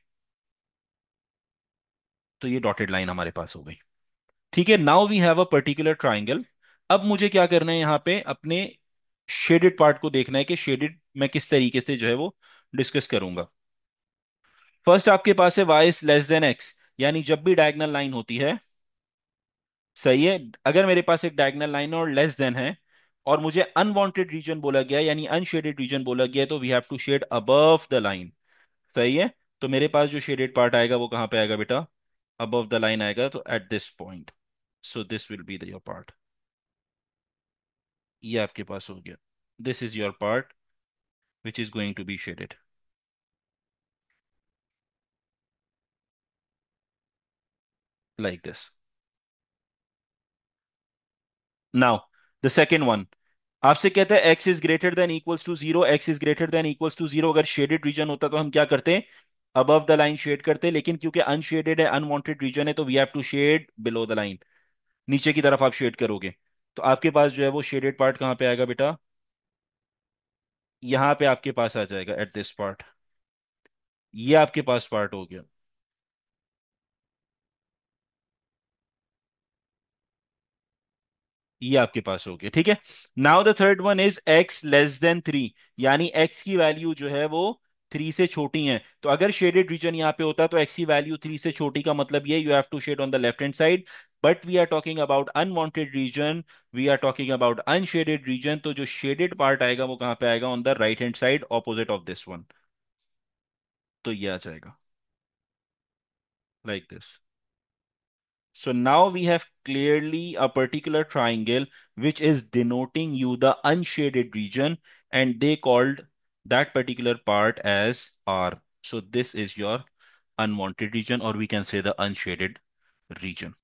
तो ये डॉटेड लाइन हमारे पास हो गई। ठीक है, now we have a particular triangle. अब मुझे क्या करना है, यहाँ पे अपने शेडेड पार्ट को देखना है कि शेडेड मैं किस तरीके से जो है वो डिस्कस करूंगा। फर्स्ट आपके पास है y is less then x, यानी जब भी डायगोनल लाइन होती है, सही है, अगर मेरे पास एक डायगोनल लाइन और लेस देन है और मुझे अनवांटेड रीजन बोला गया यानी अनशेडेड रीजन बोला गया, तो we have to shade above the line. सही है। तो मेरे पास जो शेडेड पार्ट आएगा वो कहां पे आएगा बेटा, अबव द लाइन आएगा, तो at this point. So this will be the your part. ये आपके पास हो गया, this is your part which is going to be shaded like this. Now the second one, आपसे कहता है x is greater than equals to zero, x is greater than equals to zero. अगर shaded region होता तो हम क्या करते हैं, अबव द लाइन शेड करते, लेकिन क्योंकि अनशेडेड है, अनवांटेड रीजन है, तो we have to shade below the line. नीचे की तरफ आप शेड करोगे। तो आपके पास जो है वो शेडेड पार्ट कहाँ पे आएगा बेटा, यहाँ पे आपके पास आ जाएगा एट दिस पार्ट। ये आपके पास पार्ट हो गया। ये आपके पास हो गया। ठीक है। Now the third one is x less than three, यानी x की वैल्यू जो है वो थ्री से छोटी है। तो अगर शेडेड रीजन यहाँ पे होता तो x की वैल्यू थ्री से छोटी का मतलब ये you have to shade on the left hand side. But we are talking about unwanted region, we are talking about unshaded region. तो जो शेडेड पार्ट आएगा वो कहाँ पे आएगा, on the right hand side opposite of this one. तो ये आ जाएगा like this. So now we have clearly a particular triangle which is denoting you the unshaded region, and they called that particular part as R. So this is your unwanted region, or we can say the unshaded region.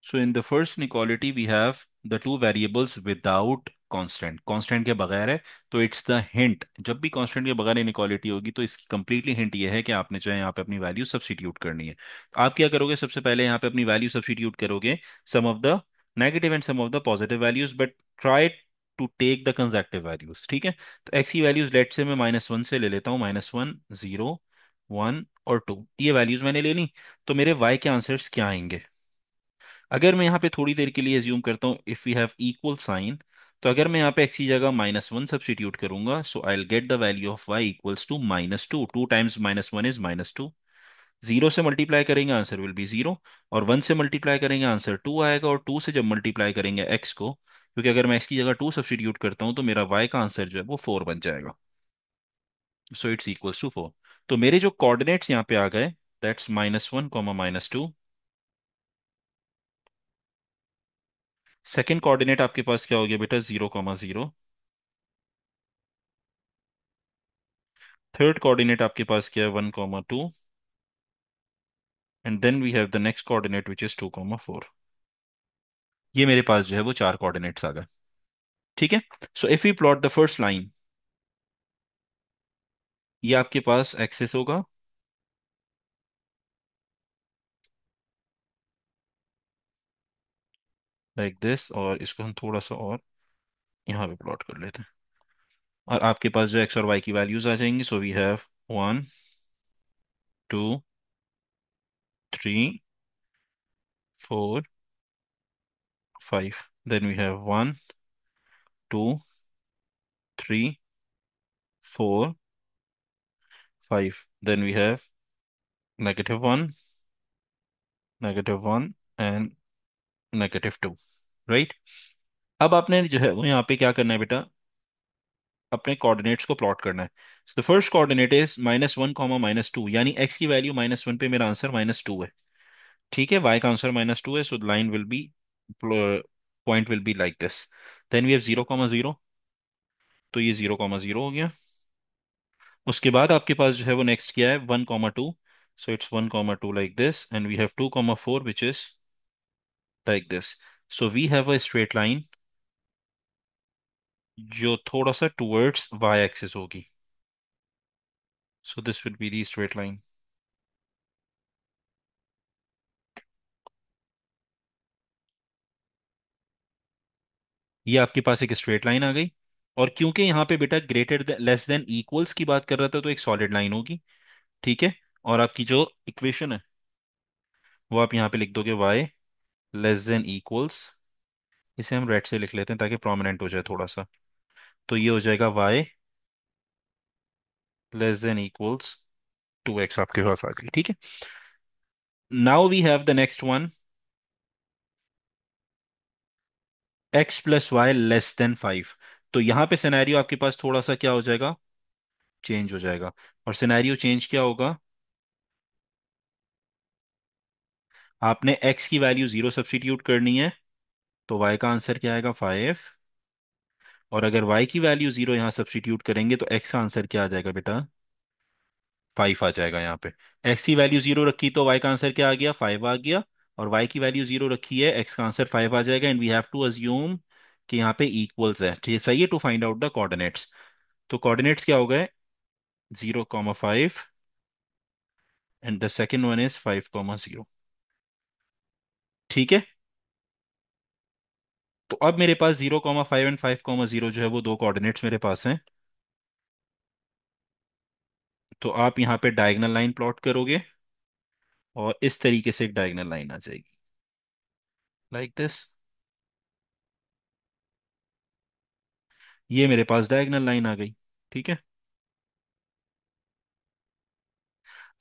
So in the first inequality, we have the two variables without constant. Constant के बगैर है, तो it's the hint. जब भी constant के बगैर inequality होगी तो इसकी कंप्लीटली हिंट ये है कि आपने जो है यहाँ पे अपनी वैल्यू सब्स्टिट्यूट करनी है। तो आप क्या करोगे, सबसे पहले यहाँ पे अपनी वैल्यू सब्स्टिट्यूट करोगे, some of the negative and some of the positive values, but try to take the conjunctive values. ठीक है। तो एक्स की वैल्यूज लेट से मैं -1 से ले लेता हूँ, -1, 0, 1 और 2, ये वैल्यूज मैंने ले ली। तो मेरे वाई के आंसर्स क्या आएंगे, अगर मैं यहाँ पे थोड़ी देर के लिए एज्यूम करता हूँ if we have equal sign, तो अगर मैं यहाँ पे x की जगह -1 सब्स्टिट्यूट करूंगा, so I will get the value of y equals to -2। 2 times -1 is -2, zero से मल्टीप्लाई करेंगे आंसर विल बी जीरो, और वन से मल्टीप्लाई करेंगे आंसर टू आएगा, और टू से जब मल्टीप्लाई करेंगे एक्स को, क्योंकि अगर मैं एक्स की जगह टू सब्सटीट्यूट करता हूं तो मेरा वाई का आंसर जो है वो फोर बन जाएगा। So it's equals to four. तो मेरे जो कोऑर्डिनेट्स यहाँ पे आ गए, दैट्स -1, -2। सेकेंड कोऑर्डिनेट आपके पास क्या हो गया बेटा, 0, 0। थर्ड कोऑर्डिनेट आपके पास क्या है, 1, 2। And then we have the next coordinate which is 2, 4। ये मेरे पास जो है वो चार कोऑर्डिनेट्स आ गए। ठीक है। So if you plot the first line, ये आपके पास एक्सेस होगा लाइक दिस, और इसको हम थोड़ा सा और यहाँ पे प्लॉट कर लेते हैं, और आपके पास जो एक्स और वाई की वैल्यूज आ जाएंगी। So we have 1, 2, 3, 4, 5। Then we have 1, 2, 3, 4, 5। Then we have -1, -1 and -2। Right. अब आपने जो है वो यहाँ पे क्या करना है बेटा, अपने कोऑर्डिनेट्स को प्लॉट करना है। द फर्स्ट कोऑर्डिनेट इज -1, -2, यानी एक्स की वैल्यू -1 पे मेरा आंसर -2 है। ठीक है, वाई का आंसर -2 है, so line will be, point will be like this. Then we have 0, 0, तो ये 0, 0 हो गया। उसके बाद आपके पास जो है वो नेक्स्ट क्या है, 1, 2। So it's 1, 2 like this, and we have 2, 4 which is like this. So we have a straight line जो थोड़ा सा टुवर्ड्स वाई एक्सिस होगी। So this will be the straight line. ये आपके पास एक स्ट्रेट लाइन आ गई, और क्योंकि यहाँ पे बेटा ग्रेटर लेस देन इक्वल्स की बात कर रहा था, तो एक सॉलिड लाइन होगी। ठीक है। और आपकी जो इक्वेशन है वो आप यहाँ पे लिख दोगे y लेस देन इक्वल्स, इसे हम रेड से लिख लेते हैं ताकि प्रोमिनेंट हो जाए थोड़ा सा। तो ये हो जाएगा y less than equals 2x आपके पास आ गई। ठीक है। Now we have the next one, x plus y less than 5। तो यहाँ पे सिनेरियो आपके पास थोड़ा सा क्या हो जाएगा, चेंज हो जाएगा। और सिनेरियो चेंज क्या होगा, आपने x की वैल्यू 0 सब्सटीट्यूट करनी है, तो y का आंसर क्या आएगा, 5। और अगर y की वैल्यू 0 यहाँ सब्सटीट्यूट करेंगे तो x का आंसर क्या आ जाएगा बेटा, 5 आ जाएगा यहाँ पे। x की वैल्यू 0 रखी तो y का आंसर क्या आ गया, 5 आ गया। और y की वैल्यू 0 रखी है, x का आंसर 5 आ जाएगा। And we have to assume कि यहाँ पे इक्वल्स है। ठीक है, सही है, to find out the coordinates. तो कोऑर्डिनेट्स क्या हो गए, 0, 5, and the second one is 5, 0। ठीक है। तो अब मेरे पास 0, 5 एंड 5, 0 जो है वो दो कोऑर्डिनेट्स मेरे पास हैं। तो आप यहाँ पे डायगोनल लाइन प्लॉट करोगे, और इस तरीके से एक डायगोनल लाइन आ जाएगी लाइक दिस। ये मेरे पास डायगोनल लाइन आ गई। ठीक है।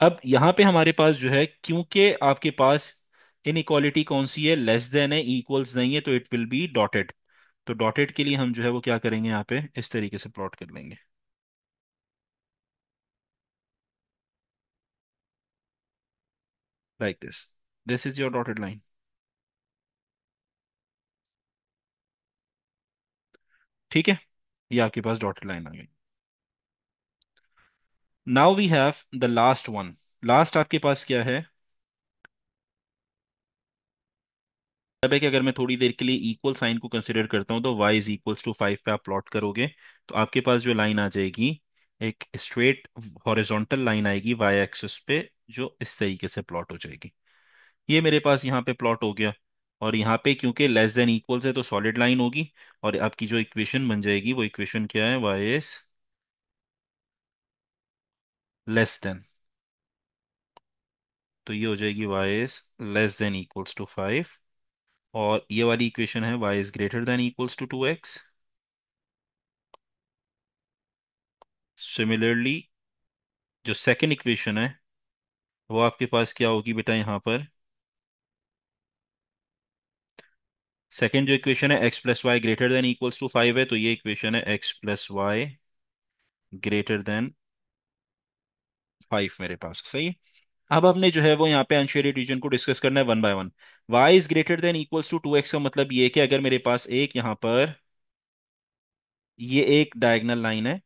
अब यहाँ पे हमारे पास जो है, क्योंकि आपके पास इनइक्वालिटी कौन सी है, लेस देन है, इक्वल्स नहीं है, तो इट विल बी डॉटेड। तो डॉटेड के लिए हम जो है वो क्या करेंगे, यहाँ पे इस तरीके से प्लॉट कर लेंगे like this. This is your dotted line. ठीक है, ये आपके पास डॉटेड लाइन आ गई। Now we have the last one. Last आपके पास क्या है, तब है कि अगर मैं थोड़ी देर के लिए इक्वल साइन को कंसिडर करता हूं तो y इज इक्वल्स टू 5 पे आप प्लॉट करोगे, तो आपके पास जो लाइन आ जाएगी, एक स्ट्रेट हॉरिजॉन्टल लाइन आएगी y एक्सिस पे, जो इस तरीके से प्लॉट हो जाएगी। ये मेरे पास यहाँ पे प्लॉट हो गया। और यहाँ पे क्योंकि लेस देन इक्वल्स है तो सॉलिड लाइन होगी, और आपकी जो इक्वेशन बन जाएगी वो इक्वेशन क्या है, y इज लेस देन। तो ये हो जाएगी y is less than equals to 5। और ये वाली इक्वेशन है y is greater than equals to 2x। Similarly जो सेकंड इक्वेशन है वो आपके पास क्या होगी बेटा यहाँ पर? सेकंड जो इक्वेशन है x plus y greater than equals to 5 है, तो ये इक्वेशन है x plus y greater than 5 मेरे पास, सही है। अब हमने जो है वो यहाँ पे अनशेडेड रीजन को डिस्कस करना है one by one. Y is greater than equals to 2x का मतलब ये है कि अगर मेरे पास एक यहाँ पर ये एक डायगोनल लाइन है,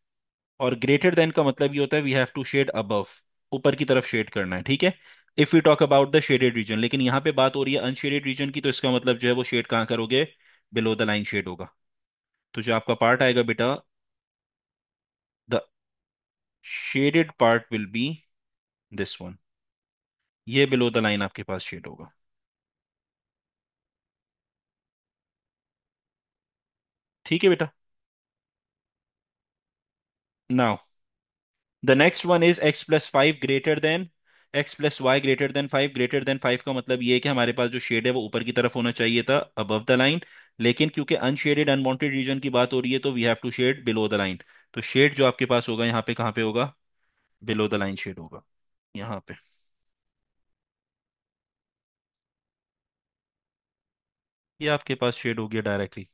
और ग्रेटर देन का मतलब ये होता है we have to shade above, ऊपर की तरफ शेड करना है, ठीक है। If you talk about the shaded region, लेकिन यहाँ पे बात हो रही है अनशेडेड रीजन की, तो इसका मतलब जो है वो शेड कहाँ करोगे? बिलो द लाइन शेड होगा। तो जो आपका पार्ट आएगा बेटा, the shaded part will be this one, ये बिलो द लाइन आपके पास शेड होगा। ठीक है बेटा। Now the next one is x plus five greater than x plus y greater than five. Greater than five का मतलब ये है कि हमारे पास जो शेड है वो ऊपर की तरफ होना चाहिए था, अबव द लाइन। लेकिन क्योंकि अनशेडेड अनवांटेड रीजन की बात हो रही है, तो we have to shade below the line. तो शेड जो आपके पास होगा यहाँ पे कहाँ पे होगा? बिलो द लाइन शेड होगा, यहाँ पे। ये आपके पास शेड हो गया directly.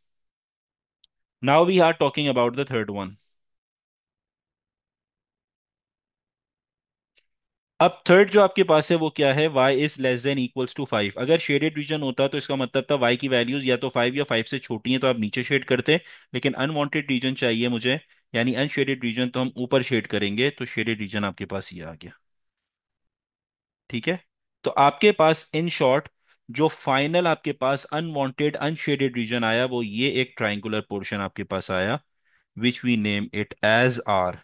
Now we are talking about the third one. अब थर्ड जो आपके पास है वो क्या है? y is less than equals to 5। अगर शेडेड रीजन होता तो इसका मतलब था y की वैल्यूज या तो 5 या 5 से छोटी हैं, तो आप नीचे शेड करते। लेकिन अनवांटेड रीजन चाहिए मुझे, यानी अनशेडेड रीजन, तो हम ऊपर शेड करेंगे। तो शेडेड रीजन आपके पास ये आ गया, ठीक है। तो आपके पास इन शॉर्ट जो फाइनल आपके पास अनवांटेड अनशेडेड रीजन आया, वो ये एक ट्राइंगुलर पोर्शन आपके पास आया, which we name it as R.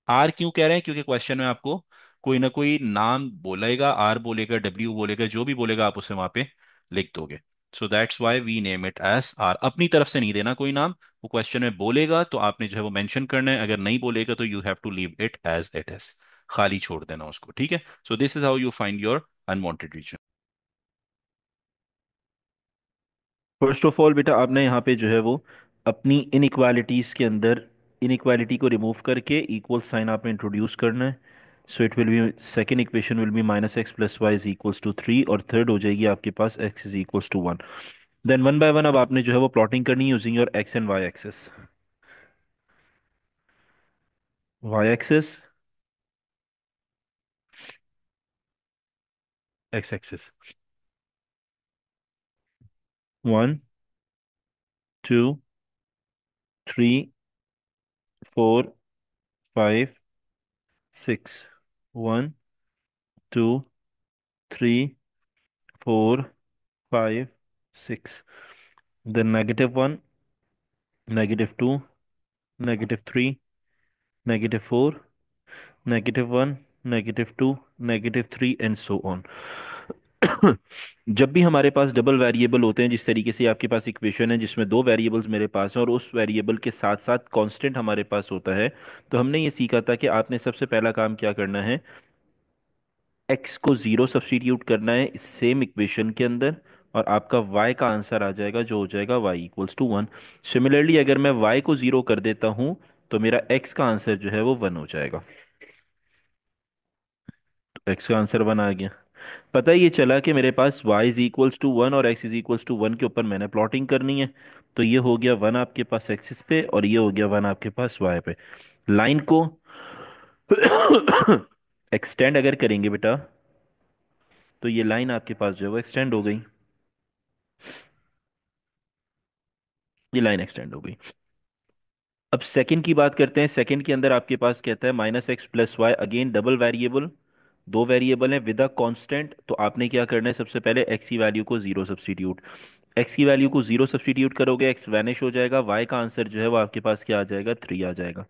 R क्यों कह रहे हैं? क्योंकि क्वेश्चन में आपको कोई ना कोई नाम बोलेगा, आर बोलेगा, डब्ल्यू बोलेगा, जो भी बोलेगा आप उसे वहां पे लिख दोगे। So that's why we name it as R. अपनी तरफ से नहीं देना कोई नाम, वो क्वेश्चन में बोलेगा तो आपने जो है वो मेंशन करना है, अगर नहीं बोलेगा तो you have to leave it as it is, खाली छोड़ देना उसको, ठीक है। So this is how you find your unwanted region. First of all बेटा, आपने यहाँ पे जो है वो अपनी इनइक्वालिटीज़ के अंदर इनइक्वालिटी को रिमूव करके इक्वल साइन आपने इंट्रोड्यूस करना है। So it will be, second equation will be minus x plus y is equals to 3, और थर्ड हो जाएगी आपके पास x is equals to 1। Then one by one अब आपने जो है वो प्लॉटिंग करनी है using your x and y axes. Y axes, x axes, 1, 2, 3, 4, 5, 6, 1, 2, 3, 4, 5, 6, then negative 1, negative 2, negative 3, negative 4, negative 1, negative 2, negative 3 and so on। जब भी हमारे पास डबल वेरिएबल होते हैं, जिस तरीके से आपके पास इक्वेशन है जिसमें दो वेरिएबल्स मेरे पास हैं और उस वेरिएबल के साथ साथ कांस्टेंट हमारे पास होता है, तो हमने ये सीखा था कि आपने सबसे पहला काम क्या करना है, एक्स को ज़ीरो सब्सटीट्यूट करना है इस सेम इक्वेशन के अंदर, और आपका y का आंसर आ जाएगा जो हो जाएगा y इक्वल्स टू 1। सिमिलरली अगर मैं y को ज़ीरो कर देता हूँ, तो मेरा x का आंसर जो है वो 1 हो जाएगा। तो x का आंसर 1 आ गया। पता है ये चला कि मेरे पास y इज इक्वल्स टू 1 और x इज इक्वल्स टू 1 के ऊपर मैंने प्लॉटिंग करनी है। तो ये हो गया 1 आपके पास एक्सिस पे, और ये हो गया 1 आपके पास y पे। लाइन को एक्सटेंड अगर करेंगे बेटा, तो ये लाइन आपके पास जो है वो एक्सटेंड हो गई। ये लाइन एक्सटेंड हो गई। अब सेकंड की बात करते हैं। सेकंड के अंदर आपके पास कहता है minus x plus y, again double variable, दो वेरिएबल हैं विद अ कांस्टेंट। तो आपने क्या करना है, सबसे पहले एक्स की वैल्यू को जीरो सब्सटीट्यूट, एक्स की वैल्यू को जीरो सब्सटीट्यूट करोगे, एक्स वैनिश हो जाएगा, वाई का आंसर जो है वो आपके पास क्या आ जाएगा, 3 आ जाएगा।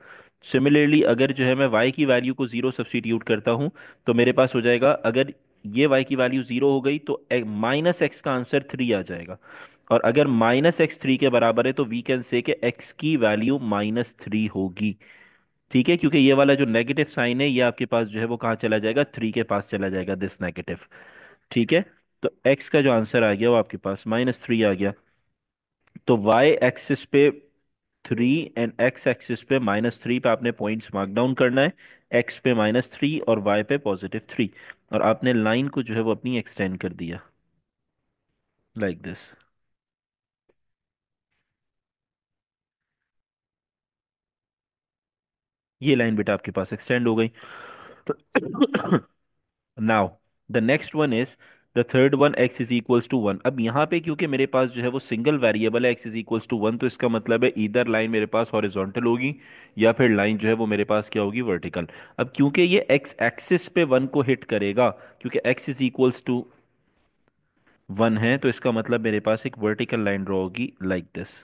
सिमिलरली अगर जो है मैं वाई की वैल्यू को जीरो सब्सटीट्यूट करता हूँ, तो मेरे पास हो जाएगा, अगर ये वाई की वैल्यू जीरो हो गई तो माइनस एक्स का आंसर 3 आ जाएगा। और अगर माइनस एक्स 3 के बराबर है, तो वी कैन से कि एक्स की वैल्यू -3 होगी। ठीक है, क्योंकि ये वाला जो नेगेटिव साइन है ये आपके पास जो है वो कहाँ चला जाएगा, 3 के पास चला जाएगा, दिस नेगेटिव। ठीक है। तो x का जो आंसर आ गया वो आपके पास -3 आ गया। तो y एक्सिस पे 3 एंड x एक्सिस पे -3 पे आपने पॉइंट्स मार्क डाउन करना है। एक्स पे -3 और वाई पे +3, और आपने लाइन को जो है वो अपनी एक्सटेंड कर दिया लाइक दिस। ये लाइन बेटा आपके पास एक्सटेंड हो गई। Now the next one is the third one, x is equals to 1। अब यहाँ पे क्योंकि मेरे पास जो है वो सिंगल वेरिएबल है एक्स इज इक्वल्स टू 1, तो इसका मतलब है इधर लाइन मेरे पास हॉरिजॉन्टल होगी या फिर लाइन जो है वो मेरे पास क्या होगी, वर्टिकल। अब क्योंकि ये एक्स एक्सिस पे 1 को हिट करेगा, क्योंकि एक्स इज इक्वल्स टू 1 है, तो इसका मतलब मेरे पास एक वर्टिकल लाइन ड्रॉ होगी लाइक दिस।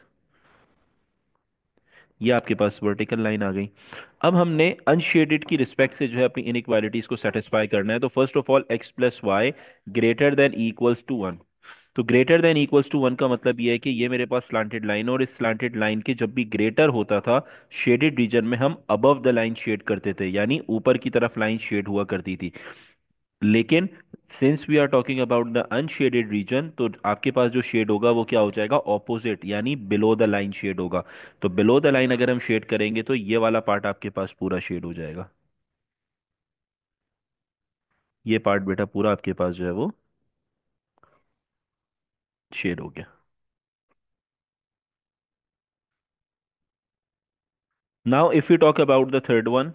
ये आपके पास वर्टिकल लाइन आ गई। अब हमने अनशेडेड की रिस्पेक्ट से जो है अपनी इनइक्वालिटीज को सेटिस्फाई करना है। तो first of all x plus y greater than equals to 1। तो ग्रेटर देन इक्वल्स टू 1 का मतलब ये है कि ये मेरे पास स्लांटेड लाइन, और इस स्लांटेड लाइन के जब भी ग्रेटर होता था शेडेड रीजन में हम अबव द लाइन शेड करते थे, यानी ऊपर की तरफ लाइन शेड हुआ करती थी। लेकिन since we are talking about the unshaded region, तो आपके पास जो शेड होगा वो क्या हो जाएगा, ऑपोजिट, यानी बिलो द लाइन शेड होगा। तो बिलो द लाइन अगर हम शेड करेंगे तो ये वाला पार्ट आपके पास पूरा शेड हो जाएगा। ये पार्ट बेटा पूरा आपके पास जो है वो शेड हो गया। Now if you talk about the third one,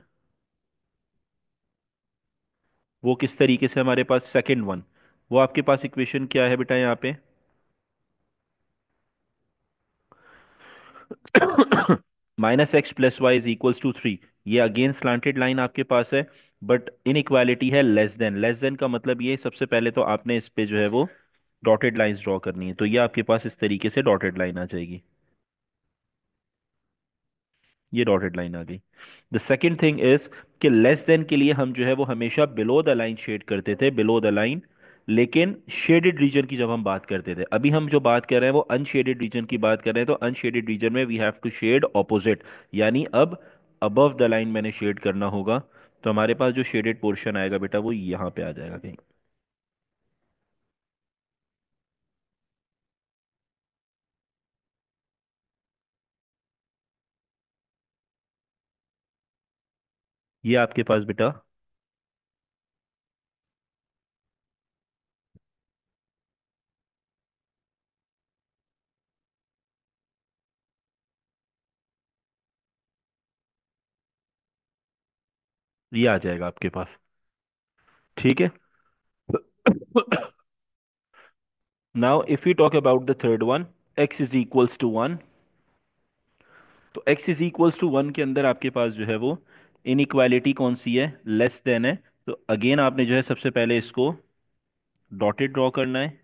वो किस तरीके से हमारे पास सेकंड वन, वो आपके पास इक्वेशन क्या है बेटा यहाँ पे। -x + y = 3। ये अगेन स्लांटेड लाइन आपके पास है, बट इनइक्वालिटी है लेस देन। लेस देन का मतलब ये, सबसे पहले तो आपने इस पे जो है वो डॉटेड लाइंस ड्रॉ करनी है, तो ये आपके पास इस तरीके से डॉटेड लाइन आ जाएगी। ये डॉटेड लाइन आ गई। द सेकेंड थिंग इज कि लेस देन के लिए हम जो है वो हमेशा बिलो द लाइन शेड करते थे, बिलो द लाइन। लेकिन शेडेड रीजन की जब हम बात करते थे, अभी हम जो बात कर रहे हैं वो अनशेडेड रीजन की बात कर रहे हैं, तो अनशेडेड रीजन में we have to shade opposite, यानी अब अबव द लाइन मैंने शेड करना होगा। तो हमारे पास जो शेडेड पोर्शन आएगा बेटा वो यहाँ पे आ जाएगा कहीं। ये आपके पास बेटा, ये आ जाएगा आपके पास। ठीक है। Now if you talk about the third one, x is equals to 1। तो x इज इक्वल्स टू 1 के अंदर आपके पास जो है वो इनइक्वालिटी कौन सी है, लेस देन है। तो अगेन आपने जो है सबसे पहले इसको डॉटेड ड्रॉ करना है,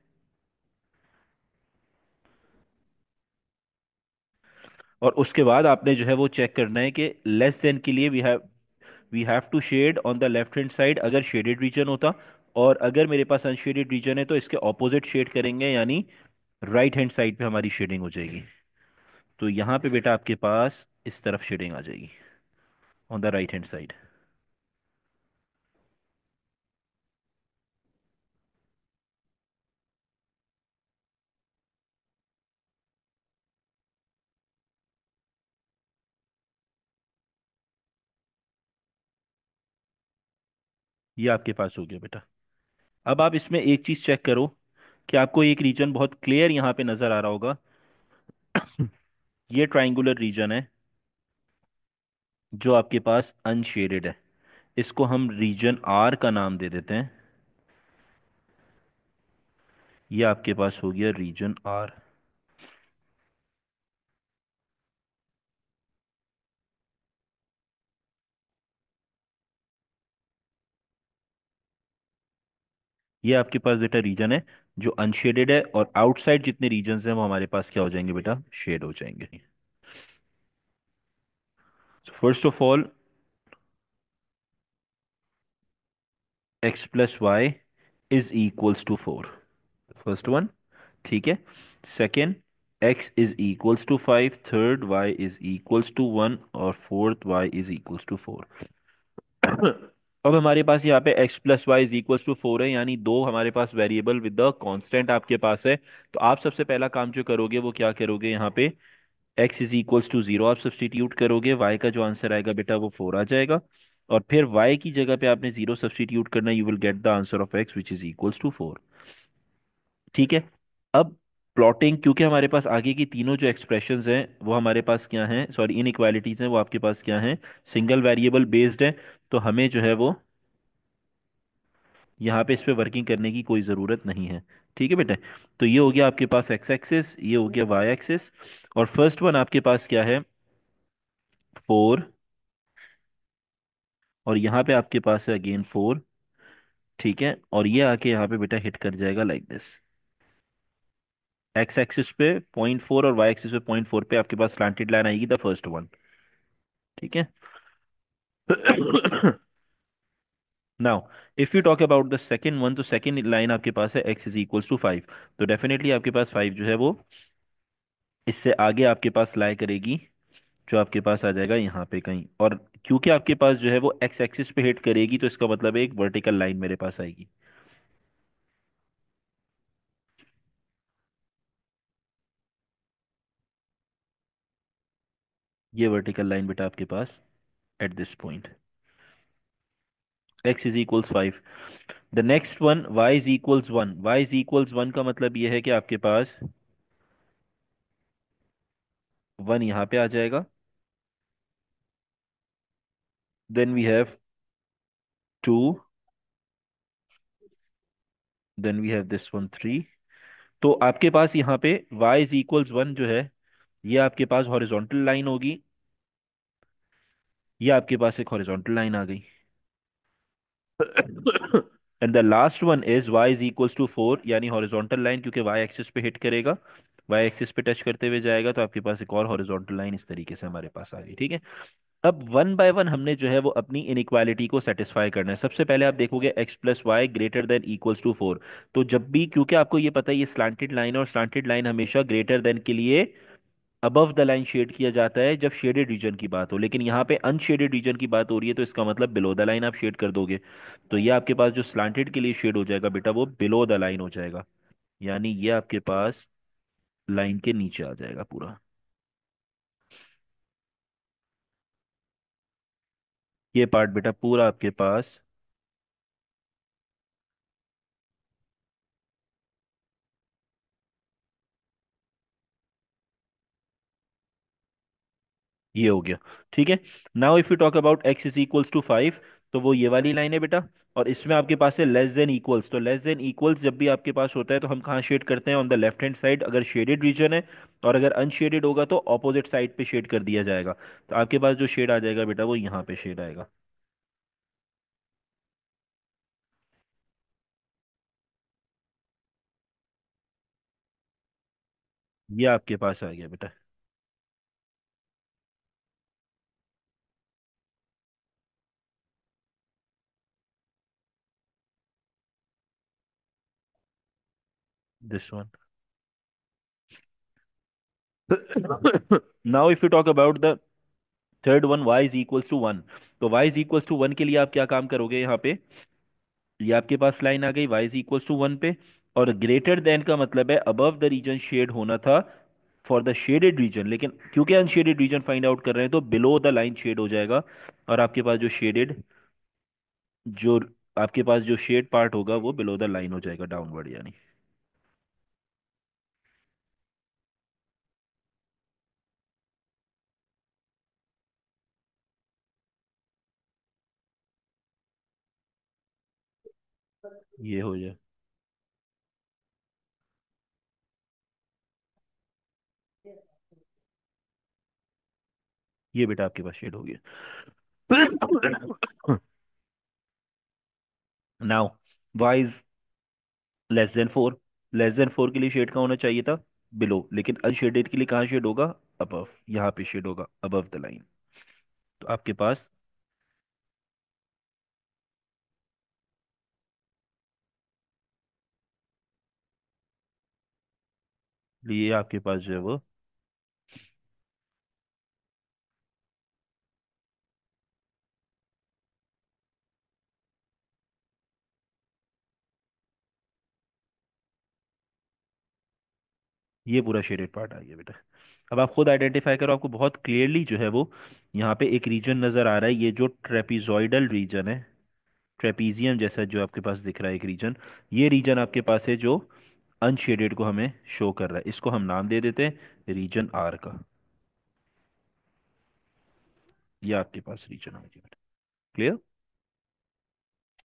और उसके बाद आपने जो है वो चेक करना है कि लेस देन के लिए we have to shade on the left hand side अगर शेडेड रीजन होता, और अगर मेरे पास अनशेडेड रीजन है तो इसके ऑपोजिट शेड करेंगे, यानी राइट हैंड साइड पे हमारी शेडिंग हो जाएगी। तो यहाँ पे बेटा आपके पास इस तरफ शेडिंग आ जाएगी on the right hand side. ये आपके पास हो गया बेटा। अब आप इसमें एक चीज चेक करो कि आपको एक रीजन बहुत क्लियर यहाँ पे नजर आ रहा होगा। ये ट्राइंगुलर रीजन है जो आपके पास अनशेडेड है, इसको हम रीजन आर का नाम दे देते हैं। ये आपके पास हो गया रीजन आर। ये आपके पास बेटा रीजन है जो अनशेडेड है, और आउटसाइड जितने रीजन्स हैं वो हमारे पास क्या हो जाएंगे बेटा, शेड हो जाएंगे। First of all x + y = 4, first one. ठीक है। सेकेंड, x = 5, थर्ड y = 1, और फोर्थ y = 4। अब हमारे पास यहाँ पे x + y = 4 है, यानी दो हमारे पास वेरिएबल विद द कांस्टेंट आपके पास है। तो आप सबसे पहला काम जो करोगे वो क्या करोगे, यहाँ पे x = 0 आप सब्सटीट्यूट करोगे, y का जो आंसर आएगा बेटा वो 4 आ जाएगा। और फिर y की जगह पे आपने जीरो सब्सटीट्यूट करना, you will get the answer of x which is equals to 4। ठीक है। अब प्लॉटिंग, क्योंकि हमारे पास आगे की तीनों जो एक्सप्रेशंस हैं वो हमारे पास क्या हैं, सॉरी इन इक्वालिटीज हैं, वो आपके पास क्या हैं, सिंगल वेरिएबल बेस्ड है। तो हमें जो है वो यहाँ पे इस पे वर्किंग करने की कोई ज़रूरत नहीं है। ठीक है बेटा। तो ये हो गया आपके पास एक्स एक्सिस, ये हो गया वाई एक्सिस, और फर्स्ट वन आपके पास क्या है, 4, और यहाँ पे आपके पास है अगेन 4। ठीक है, और ये आके यहाँ पे बेटा हिट कर जाएगा लाइक दिस। एक्स एक्सिस पे 0.4 और वाई एक्सिस पे 0.4 पे आपके पास स्लांटेड लाइन आएगी, द फर्स्ट वन। ठीक है। Now if you talk about the second one, तो सेकंड लाइन आपके पास है x इज इक्वल्स टू 5। तो डेफिनेटली आपके पास 5 जो है वो इससे आगे आपके पास लाई करेगी, जो आपके पास आ जाएगा यहाँ पे कहीं। और क्योंकि आपके पास जो है वो एक्स एक्सिस पे हिट करेगी, तो इसका मतलब है एक वर्टिकल लाइन मेरे पास आएगी। ये वर्टिकल लाइन बेटा आपके पास at this point, x is equals 5। The next one y is equals 1। y is equals 1 का मतलब ये है कि आपके पास 1 यहाँ पे आ जाएगा, then we have 2, then we have this one 3। तो आपके पास यहाँ पे y इज इक्वल्स 1 जो है, ये आपके पास हॉरिजॉन्टल लाइन होगी, ये आपके पास एक हॉरिजॉन्टल लाइन आ गई। And the last one is y is equals to 4, यानी हॉरिजॉन्टल लाइन, क्योंकि y एक्सिस पे हिट करेगा, y एक्सिस पे टच करते हुए जाएगा, तो आपके पास एक और हॉरिजॉन्टल लाइन इस तरीके से हमारे पास आ गई। ठीक है। अब वन बाय वन हमने जो है वो अपनी इनइक्वालिटी को सेटिस्फाई करना है। सबसे पहले आप देखोगे x plus y greater than equals to 4। तो जब भी, क्योंकि आपको ये पता है ये स्लांटेड लाइन है, और स्लांटेड लाइन हमेशा ग्रेटर देन के लिए अबव द लाइन शेड किया जाता है जब शेडेड रीजन की बात हो, लेकिन यहाँ पे अनशेडेड रीजन की बात हो रही है, तो इसका मतलब बिलो द लाइन आप शेड कर दोगे। तो ये आपके पास जो स्लांटेड के लिए शेड हो जाएगा बेटा, वो बिलो द लाइन हो जाएगा, यानी ये आपके पास लाइन के नीचे आ जाएगा पूरा। ये पार्ट बेटा पूरा आपके पास ये हो गया। ठीक है। Now if you talk about x is equals to 5, तो वो ये वाली लाइन है बेटा, और इसमें आपके पास है लेस देन इक्वल्स। तो लेस देन इक्वल्स जब भी आपके पास होता है, तो हम कहाँ शेड करते हैं, on the left hand side अगर शेडेड रीजन है, और अगर अनशेडेड होगा तो ऑपोजिट साइड पे शेड कर दिया जाएगा। तो आपके पास जो शेड आ जाएगा बेटा, वो यहाँ पे शेड आएगा। ये आपके पास आ गया बेटा, this one. Now if you talk about the third one, y is equals to 1। तो y इज इक्वल्स टू 1 के लिए आप क्या काम करोगे, यहाँ पे ये आपके पास लाइन आ गई y इज इक्वल्स टू 1 पे, और ग्रेटर देन का मतलब है अबव द रीजन शेड होना था फॉर द शेडेड रीजन, लेकिन क्योंकि अनशेडेड रीजन फाइंड आउट कर रहे हैं, तो बिलो द लाइन शेड हो जाएगा। और आपके पास जो शेडेड, जो आपके पास जो शेड पार्ट होगा, वो बिलो द लाइन हो जाएगा डाउनवर्ड यानी। ये हो जाए, ये बेटा आपके पास शेड हो गया। Now y is less then 4। Less than 4 के लिए शेड का होना चाहिए था बिलो, लेकिन अनशेडेड के लिए कहाँ शेड होगा, अबव, यहाँ पे शेड होगा अबव द लाइन। तो आपके पास ये आपके पास जो है वो ये पूरा शेडेड पार्ट आ गया बेटा। अब आप खुद आइडेंटिफाई करो, आपको बहुत क्लियरली जो है वो यहाँ पे एक रीजन नज़र आ रहा है, ये जो ट्रेपिजॉइडल रीजन है, ट्रेपीजियम जैसा जो आपके पास दिख रहा है एक रीजन, ये रीजन आपके पास है जो अनशेडेड को हमें शो कर रहा है। इसको हम नाम दे देते हैं रीजन आर का। ये आपके पास रीजन आ गया बेटा। क्लियर?